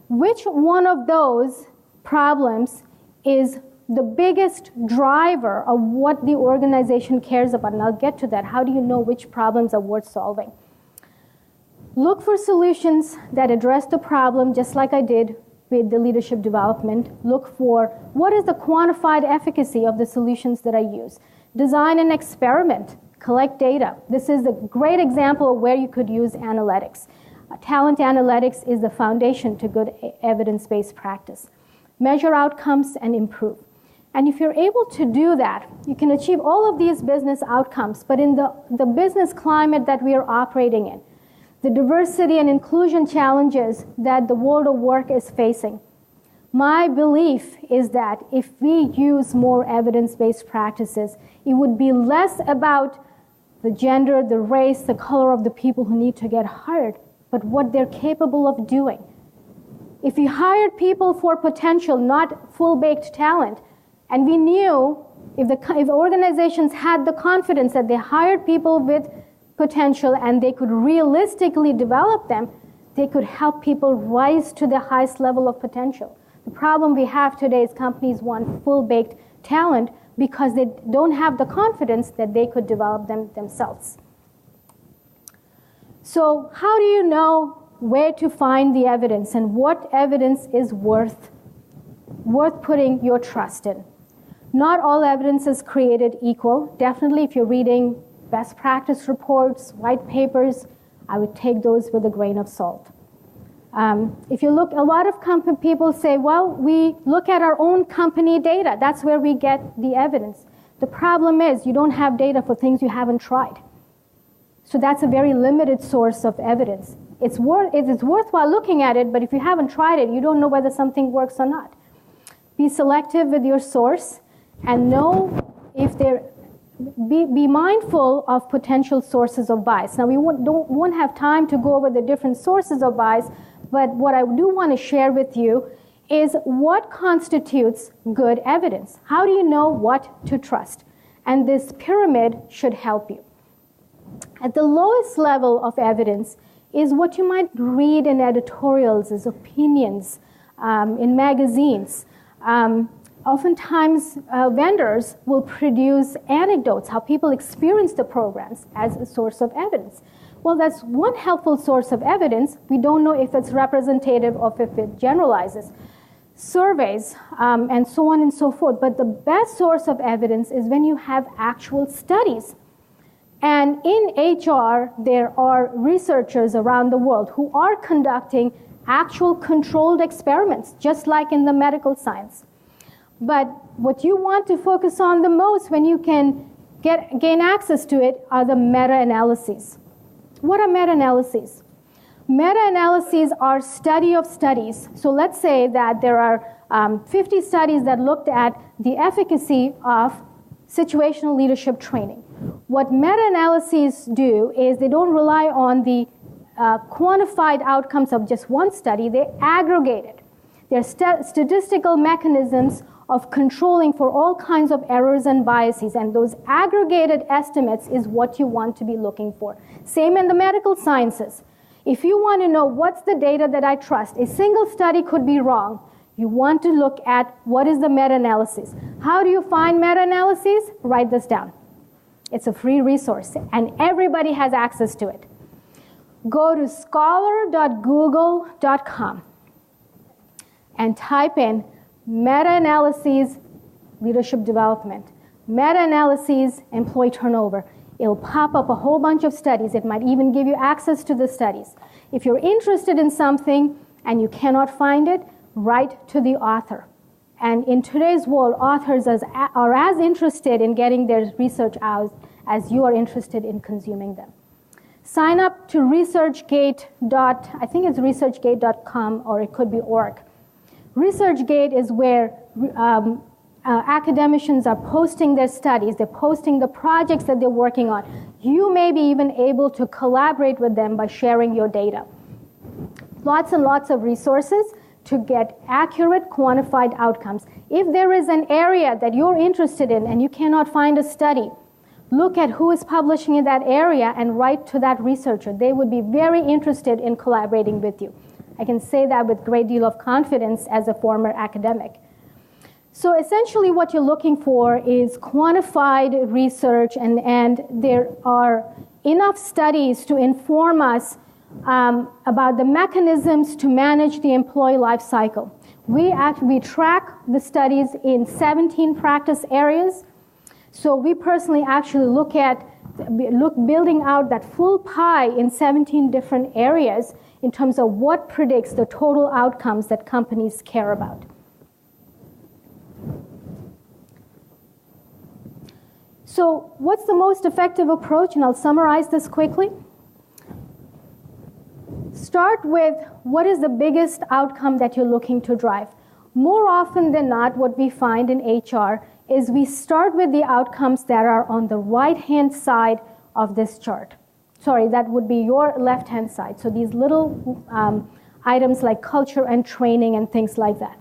which one of those problems is the biggest driver of what the organization cares about. And I'll get to that. How do you know which problems are worth solving? Look for solutions that address the problem, just like I did with the leadership development. Look for what is the quantified efficacy of the solutions that I use. Design an experiment. Collect data. This is a great example of where you could use analytics. Talent analytics is the foundation to good evidence-based practice. Measure outcomes and improve. And if you're able to do that, you can achieve all of these business outcomes, but in the business climate that we are operating in, the diversity and inclusion challenges that the world of work is facing, my belief is that if we use more evidence-based practices, it would be less about the gender, the race, the color of the people who need to get hired, but what they're capable of doing. If we hired people for potential, not full-baked talent, and we knew if organizations had the confidence that they hired people with potential and they could realistically develop them, they could help people rise to the highest level of potential. The problem we have today is companies want full-baked talent because they don't have the confidence that they could develop them themselves. So how do you know where to find the evidence and what evidence is worth putting your trust in? Not all evidence is created equal. Definitely if you're reading best practice reports, white papers, I would take those with a grain of salt. If you look, a lot of people say, well, we look at our own company data. That's where we get the evidence. The problem is you don't have data for things you haven't tried. So that's a very limited source of evidence. It's worthwhile looking at it, but if you haven't tried it, you don't know whether something works or not. Be selective with your source and know if be mindful of potential sources of bias. Now, we won't have time to go over the different sources of bias, but what I do want to share with you is what constitutes good evidence. How do you know what to trust? And this pyramid should help you. At the lowest level of evidence is what you might read in editorials as opinions, in magazines. Oftentimes, vendors will produce anecdotes, how people experience the programs as a source of evidence. Well, that's one helpful source of evidence. We don't know if it's representative or if it generalizes. Surveys, and so on and so forth. But the best source of evidence is when you have actual studies. And in HR, there are researchers around the world who are conducting actual controlled experiments, just like in the medical science. But what you want to focus on the most when you can gain access to it are the meta-analyses. What are meta-analyses? Meta-analyses are study of studies. So let's say that there are 50 studies that looked at the efficacy of situational leadership training. What meta-analyses do is they don't rely on the quantified outcomes of just one study, they aggregate it. They're statistical mechanisms of controlling for all kinds of errors and biases, and those aggregated estimates is what you want to be looking for. Same in the medical sciences. If you want to know what's the data that I trust, a single study could be wrong. You want to look at what is the meta-analysis. How do you find meta-analyses? Write this down. It's a free resource, and everybody has access to it. Go to scholar.google.com and type in meta-analyses leadership development, meta-analyses employee turnover. It'll pop up a whole bunch of studies. It might even give you access to the studies. If you're interested in something and you cannot find it, write to the author. And in today's world, authors are as interested in getting their research out as you are interested in consuming them. Sign up to ResearchGate. I think it's ResearchGate.com, or it could be .org. ResearchGate is where academicians are posting their studies. They're posting the projects that they're working on. You may be even able to collaborate with them by sharing your data. Lots and lots of resources to get accurate, quantified outcomes. If there is an area that you're interested in and you cannot find a study, look at who is publishing in that area and write to that researcher. They would be very interested in collaborating with you. I can say that with a great deal of confidence as a former academic. So essentially what you're looking for is quantified research, and there are enough studies to inform us about the mechanisms to manage the employee life cycle. We track the studies in 17 practice areas. So we personally actually look building out that full pie in 17 different areas in terms of what predicts the total outcomes that companies care about. So what's the most effective approach? And I'll summarize this quickly. Start with what is the biggest outcome that you're looking to drive. More often than not, what we find in HR is we start with the outcomes that are on the right-hand side of this chart. Sorry, that would be your left-hand side. So these little items like culture and training and things like that.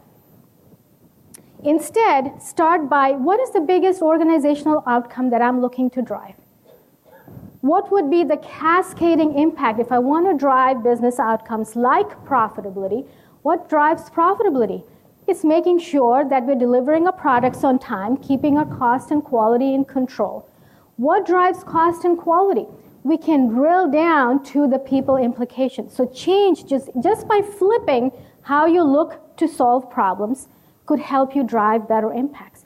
Instead, start by what is the biggest organizational outcome that I'm looking to drive? What would be the cascading impact if I want to drive business outcomes like profitability? What drives profitability? It's making sure that we're delivering our products on time, keeping our cost and quality in control. What drives cost and quality? We can drill down to the people implications. So change just by flipping how you look to solve problems could help you drive better impacts.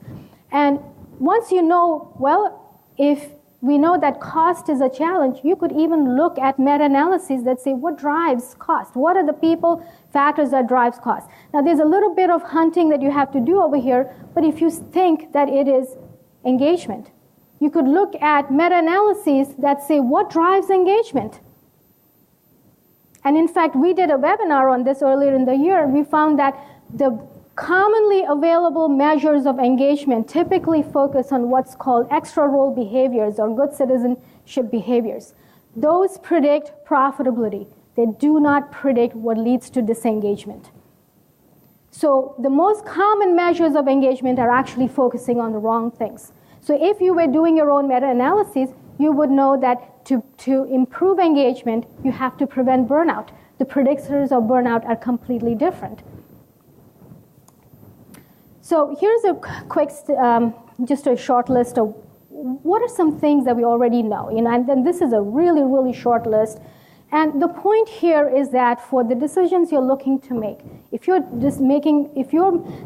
And once you know, well, if we know that cost is a challenge, you could even look at meta-analyses that say what drives cost? What are the people factors that drives cost? Now there's a little bit of hunting that you have to do over here, but if you think that it is engagement, you could look at meta-analyses that say what drives engagement. And in fact, we did a webinar on this earlier in the year, and we found that the commonly available measures of engagement typically focus on what's called extra role behaviors or good citizenship behaviors. Those predict profitability. They do not predict what leads to disengagement. So the most common measures of engagement are actually focusing on the wrong things. So if you were doing your own meta-analysis, you would know that to improve engagement, you have to prevent burnout. The predictors of burnout are completely different. So here's a quick, just a short list of what are some things that we already know. And then this is a really, really short list. And the point here is that for the decisions you're looking to make, if you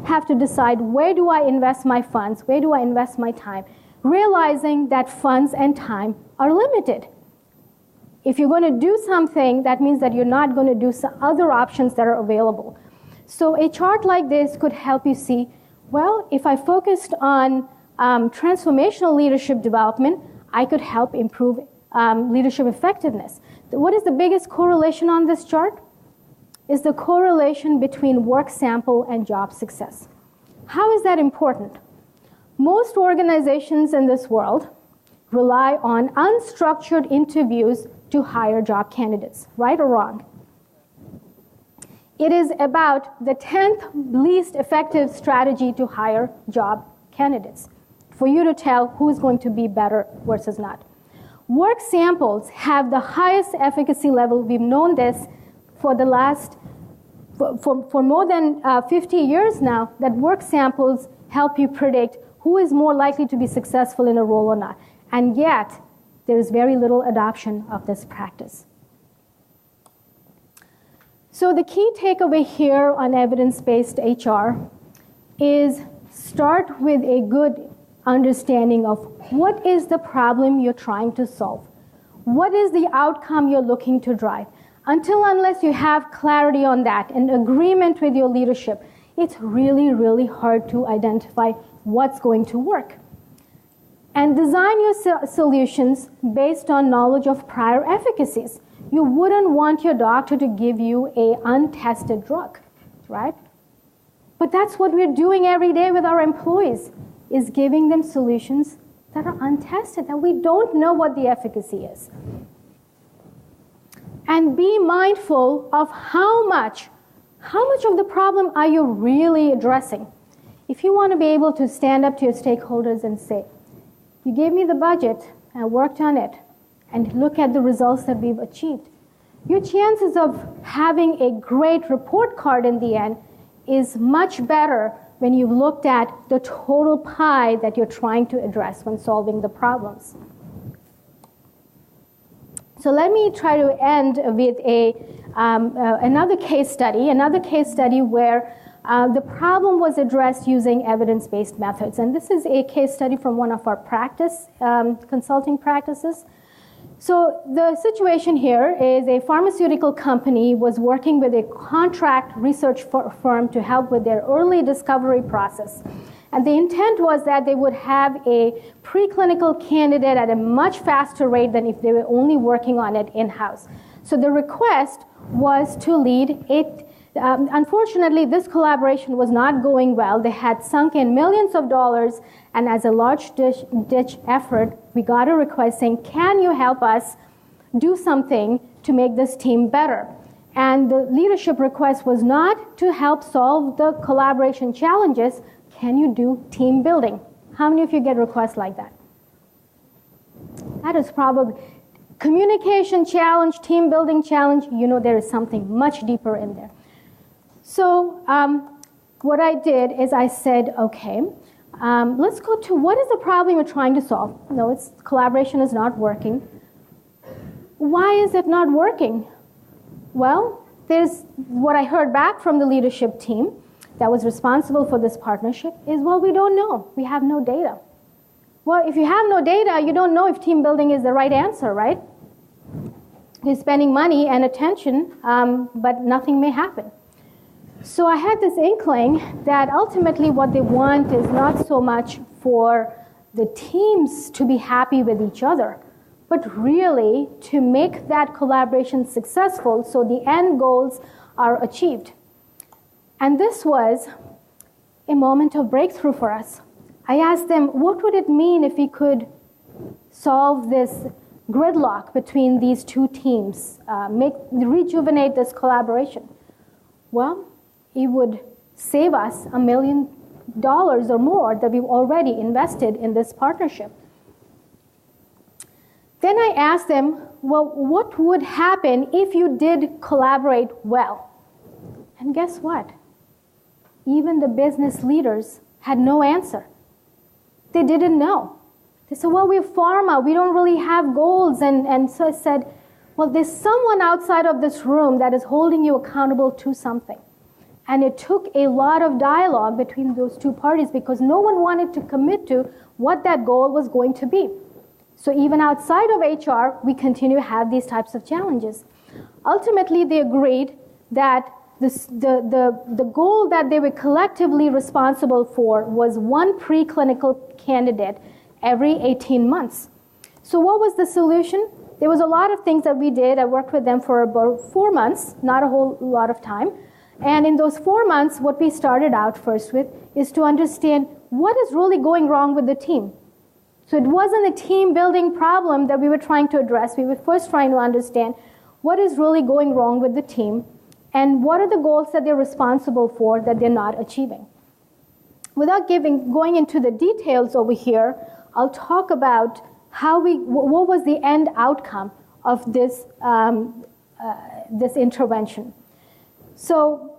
have to decide where do I invest my funds, where do I invest my time, realizing that funds and time are limited. If you're going to do something, that means that you're not going to do some other options that are available. So a chart like this could help you see, well, if I focused on transformational leadership development, I could help improve leadership effectiveness. What is the biggest correlation on this chart? Is the correlation between work sample and job success. How is that important? Most organizations in this world rely on unstructured interviews to hire job candidates, right or wrong? It is about the 10th least effective strategy to hire job candidates, for you to tell who's going to be better versus not. Work samples have the highest efficacy level. We've known this for the last, for more than 50 years now, that work samples help you predict who is more likely to be successful in a role or not. And yet, there is very little adoption of this practice. So the key takeaway here on evidence-based HR is start with a good understanding of what is the problem you're trying to solve. What is the outcome you're looking to drive? Unless you have clarity on that and agreement with your leadership, it's really, really hard to identify what's going to work. And design your solutions based on knowledge of prior efficacies. You wouldn't want your doctor to give you an untested drug, right? But that's what we're doing every day with our employees, is giving them solutions that are untested, that we don't know what the efficacy is. And be mindful of how much of the problem are you really addressing. If you want to be able to stand up to your stakeholders and say, you gave me the budget, I worked on it, and look at the results that we've achieved, your chances of having a great report card in the end is much better when you've looked at the total pie that you're trying to address when solving the problems. So let me try to end with another case study where the problem was addressed using evidence-based methods. And this is a case study from one of our consulting practices. So the situation here is a pharmaceutical company was working with a contract research firm to help with their early discovery process. And the intent was that they would have a preclinical candidate at a much faster rate than if they were only working on it in-house. So the request was to lead it. Unfortunately, this collaboration was not going well. They had sunk in millions of dollars, and as a large ditch effort, we got a request saying, can you help us do something to make this team better? And the leadership request was not to help solve the collaboration challenges. Can you do team building? How many of you get requests like that? That is probably communication challenge, team building challenge. You know there is something much deeper in there. So what I did is I said, okay, let's go to what is the problem we're trying to solve. No, it's collaboration is not working. Why is it not working? Well, there's what I heard back from the leadership team that was responsible for this partnership is, well, we don't know. We have no data. Well, if you have no data, you don't know if team building is the right answer, right? You're spending money and attention, but nothing may happen. So I had this inkling that ultimately what they want is not so much for the teams to be happy with each other, but really to make that collaboration successful so the end goals are achieved. And this was a moment of breakthrough for us. I asked them, what would it mean if we could solve this gridlock between these two teams, rejuvenate this collaboration? Well, it would save us $1 million or more that we've already invested in this partnership. Then I asked them, well, what would happen if you did collaborate well? And guess what? Even the business leaders had no answer. They didn't know. They said, well, we're pharma, we don't really have goals. And so I said, well, there's someone outside of this room that is holding you accountable to something. And it took a lot of dialogue between those two parties because no one wanted to commit to what that goal was going to be. So even outside of HR, we continue to have these types of challenges. Ultimately, they agreed that the goal that they were collectively responsible for was one preclinical candidate every 18 months. So what was the solution? there was a lot of things that we did. I worked with them for about 4 months, not a whole lot of time. And in those 4 months, what we started out first with is to understand what is really going wrong with the team. So it wasn't a team building problem that we were trying to address. We were first trying to understand what is really going wrong with the team and what are the goals that they're responsible for that they're not achieving. Without going into the details over here, I'll talk about what was the end outcome of this, this intervention. So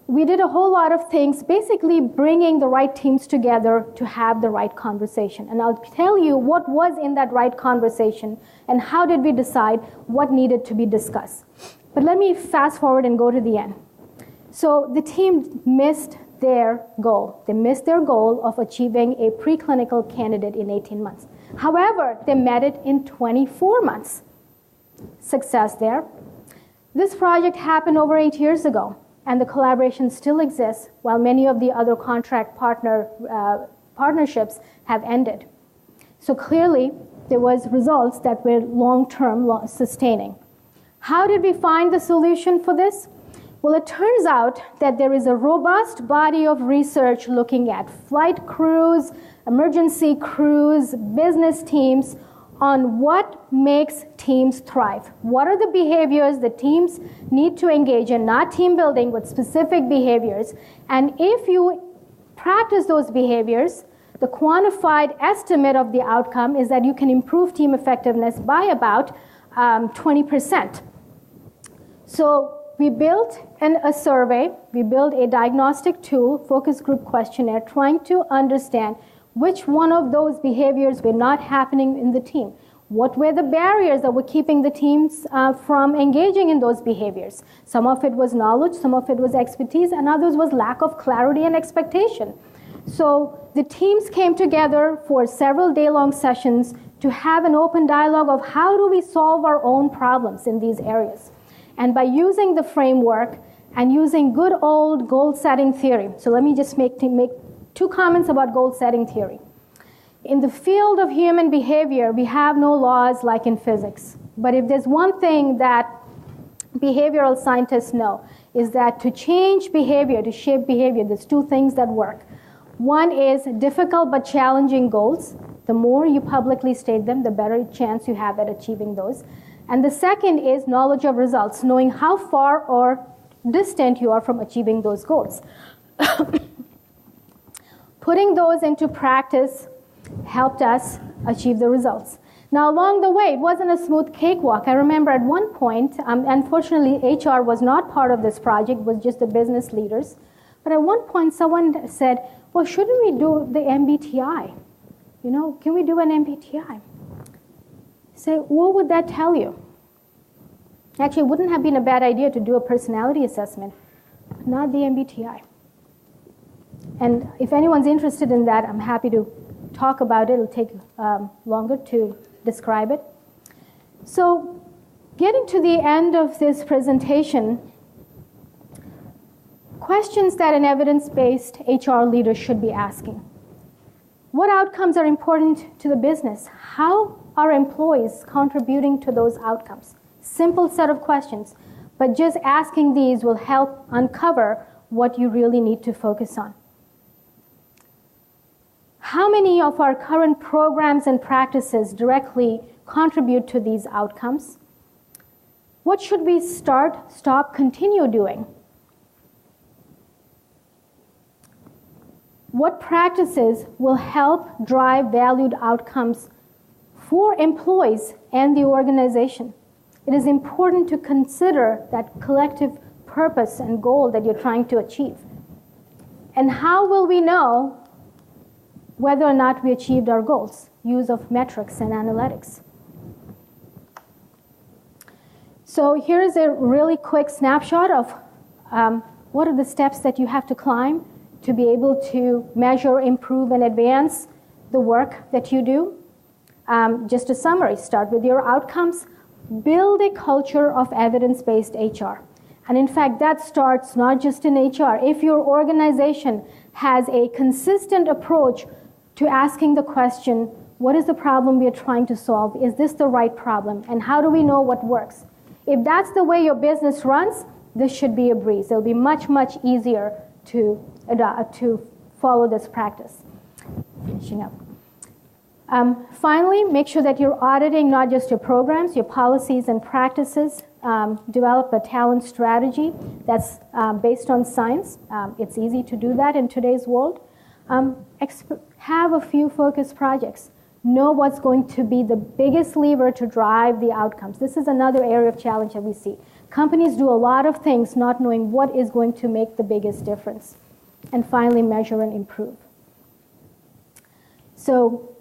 we did a whole lot of things, basically bringing the right teams together to have the right conversation. And I'll tell you what was in that right conversation and how did we decide what needed to be discussed. But let me fast forward and go to the end. So the team missed their goal. They missed their goal of achieving a preclinical candidate in 18 months. However, they met it in 24 months. Success there. This project happened over 8 years ago, and the collaboration still exists while many of the other contract partnerships have ended. So clearly, there was results that were long-term sustaining. How did we find the solution for this? Well, it turns out that there is a robust body of research looking at flight crews, emergency crews, business teams, on what makes teams thrive. What are the behaviors that teams need to engage in, not team building, but specific behaviors. And if you practice those behaviors, the quantified estimate of the outcome is that you can improve team effectiveness by about 20%. So we built a survey, we built a diagnostic tool, focus group questionnaire, trying to understand which one of those behaviors were not happening in the team. What were the barriers that were keeping the teams from engaging in those behaviors? Some of it was knowledge, some of it was expertise, and others was lack of clarity and expectation. So the teams came together for several day-long sessions to have an open dialogue of how do we solve our own problems in these areas. And by using the framework and using good old goal-setting theory, so let me just make 2 comments about goal-setting theory. In the field of human behavior, we have no laws like in physics. But if there's one thing that behavioral scientists know, is that to change behavior, to shape behavior, there's 2 things that work. One is difficult but challenging goals. The more you publicly state them, the better chance you have at achieving those. And the second is knowledge of results, knowing how far or distant you are from achieving those goals. Putting those into practice helped us achieve the results. Now, along the way, it wasn't a smooth cakewalk. I remember at one point, unfortunately, HR was not part of this project, it was just the business leaders. But at one point, someone said, well, shouldn't we do the MBTI? You know, can we do an MBTI? Say, what would that tell you? Actually, it wouldn't have been a bad idea to do a personality assessment, not the MBTI. And if anyone's interested in that, I'm happy to talk about it. It'll take longer to describe it. So getting to the end of this presentation, questions that an evidence-based HR leader should be asking. What outcomes are important to the business? How are employees contributing to those outcomes? Simple set of questions, but just asking these will help uncover what you really need to focus on. How many of our current programs and practices directly contribute to these outcomes? What should we start, stop, continue doing? What practices will help drive valued outcomes for employees and the organization? It is important to consider that collective purpose and goal that you're trying to achieve. And how will we know whether or not we achieved our goals? Use of metrics and analytics. So here's a really quick snapshot of what are the steps that you have to climb to be able to measure, improve, and advance the work that you do. Just a summary, start with your outcomes, build a culture of evidence-based HR. And in fact, that starts not just in HR. If your organization has a consistent approach to asking the question, What is the problem we are trying to solve? Is this the right problem? And how do we know what works? If that's the way your business runs, this should be a breeze. It'll be much, much easier to follow this practice. Finishing up. Finally, make sure that you're auditing not just your programs, your policies and practices. Develop a talent strategy that's based on science. It's easy to do that in today's world. Have a few focus projects. Know what's going to be the biggest lever to drive the outcomes. This is another area of challenge that we see. Companies do a lot of things not knowing what is going to make the biggest difference. And finally, measure and improve. So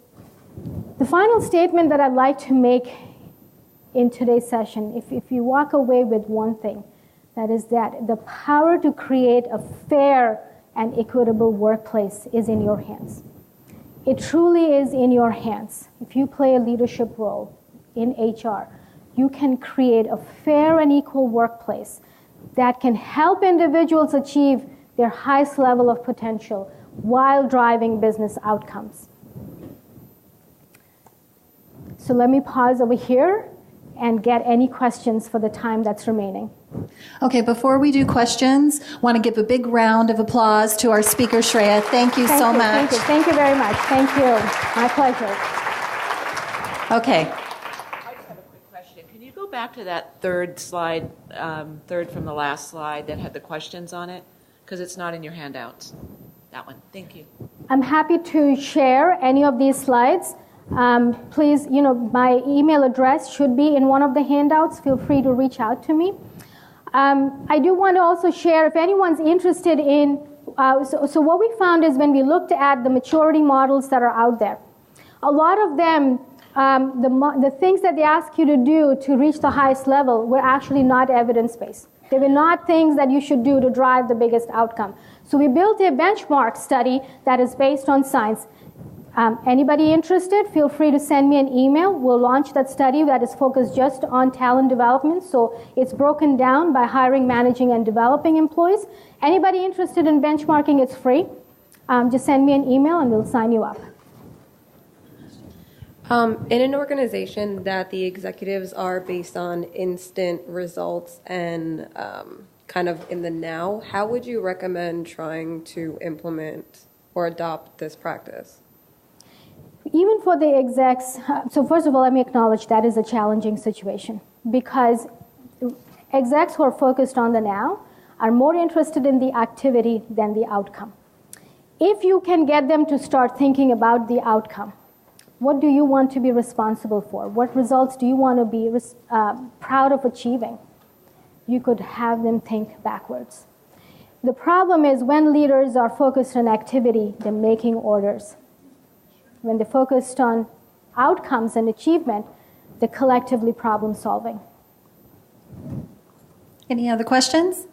the final statement that I'd like to make in today's session, if you walk away with one thing, that is that the power to create a fair and equitable workplace is in your hands. It truly is in your hands. If you play a leadership role in HR, you can create a fair and equal workplace that can help individuals achieve their highest level of potential while driving business outcomes. So let me pause over here and get any questions for the time that's remaining. Okay, before we do questions, I want to give a big round of applause to our speaker, Shreya. Thank you so much. Thank you very much. Thank you. My pleasure. Okay. I just have a quick question. Can you go back to that third slide, third from the last slide that had the questions on it? Because it's not in your handouts. That one. Thank you. I'm happy to share any of these slides. Please, my email address should be in one of the handouts. Feel free to reach out to me. I do want to also share, if anyone's interested in, so what we found is when we looked at the maturity models that are out there, a lot of them, the things that they ask you to do to reach the highest level were actually not evidence-based. They were not things that you should do to drive the biggest outcome. So we built a benchmark study that is based on science. Anybody interested, feel free to send me an email. We'll launch that study that is focused just on talent development. So it's broken down by hiring, managing, and developing employees. Anybody interested in benchmarking, it's free. Just send me an email and we'll sign you up. In an organization that the executives are based on instant results and kind of in the now, how would you recommend trying to implement or adopt this practice? Even for the execs, so first of all, let me acknowledge that is a challenging situation because execs who are focused on the now are more interested in the activity than the outcome. If you can get them to start thinking about the outcome, what do you want to be responsible for? What results do you want to be proud of achieving? You could have them think backwards. The problem is when leaders are focused on activity, they're making orders. When they're focused on outcomes and achievement, they're collectively problem solving. Any other questions?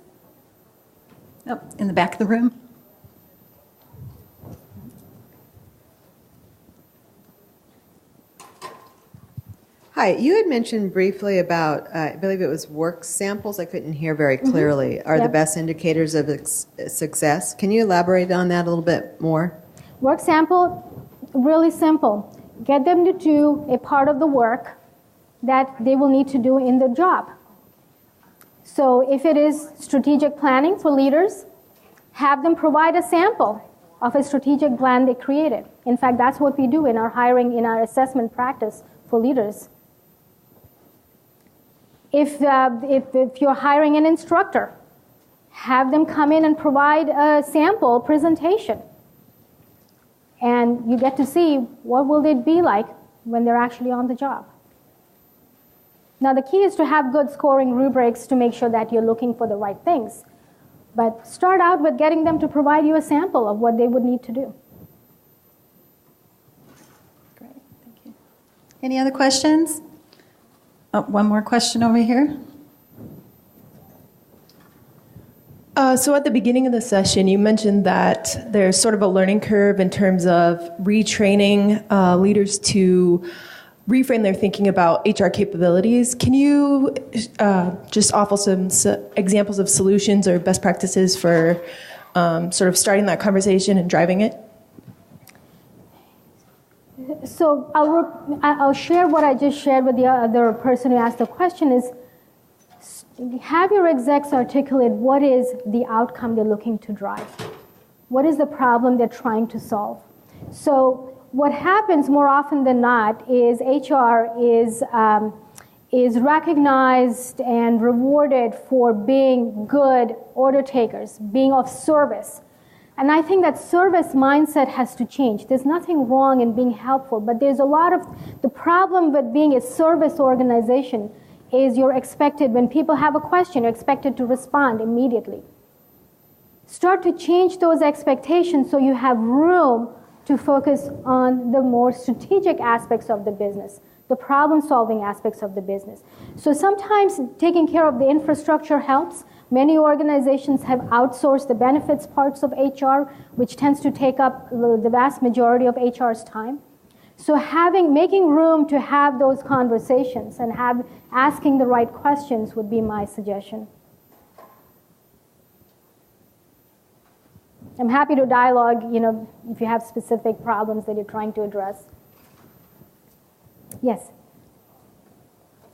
Oh, in the back of the room. Hi, you had mentioned briefly about, I believe it was work samples. I couldn't hear very clearly. Are the best indicators of success? Can you elaborate on that a little bit more? Work sample, really simple. Get them to do a part of the work that they will need to do in their job. So if it is strategic planning for leaders, have them provide a sample of a strategic plan they created. In fact, that's what we do in our hiring, in our assessment practice for leaders. If you're hiring an instructor, have them come in and provide a sample presentation. And you get to see what will it be like when they're actually on the job. Now, the key is to have good scoring rubrics to make sure that you're looking for the right things. But start out with getting them to provide you a sample of what they would need to do. Great, thank you. Any other questions? Oh, one more question over here. So at the beginning of the session, you mentioned that there's sort of a learning curve in terms of retraining leaders to reframe their thinking about HR capabilities. Can you just offer some examples of solutions or best practices for sort of starting that conversation and driving it? So I'll share what I just shared with the other person who asked the question is, have your execs articulate what is the outcome they're looking to drive. What is the problem they're trying to solve? So what happens more often than not is HR is recognized and rewarded for being good order takers, being of service. And I think that service mindset has to change. There's nothing wrong in being helpful, but there's a lot of, the problem with being a service organization is you're expected, when people have a question, you're expected to respond immediately. Start to change those expectations so you have room to focus on the more strategic aspects of the business, the problem-solving aspects of the business. So sometimes taking care of the infrastructure helps. Many organizations have outsourced the benefits parts of HR, which tends to take up the vast majority of HR's time. So making room to have those conversations and asking the right questions would be my suggestion. I'm happy to dialogue, if you have specific problems that you're trying to address. Yes?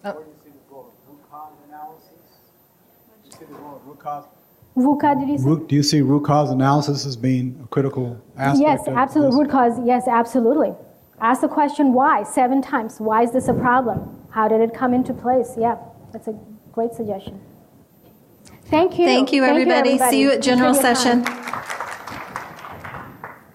Where do you see the role of root cause analysis? Do you see the role of root cause? VUCA, did you say? Do you see root cause analysis as being a critical aspect? Yes, absolutely. Root cause, yes, absolutely. Ask the question why 7 times. Why is this a problem? How did it come into place? Yeah, that's a great suggestion. Thank you. Thank you, everybody. See you at general session.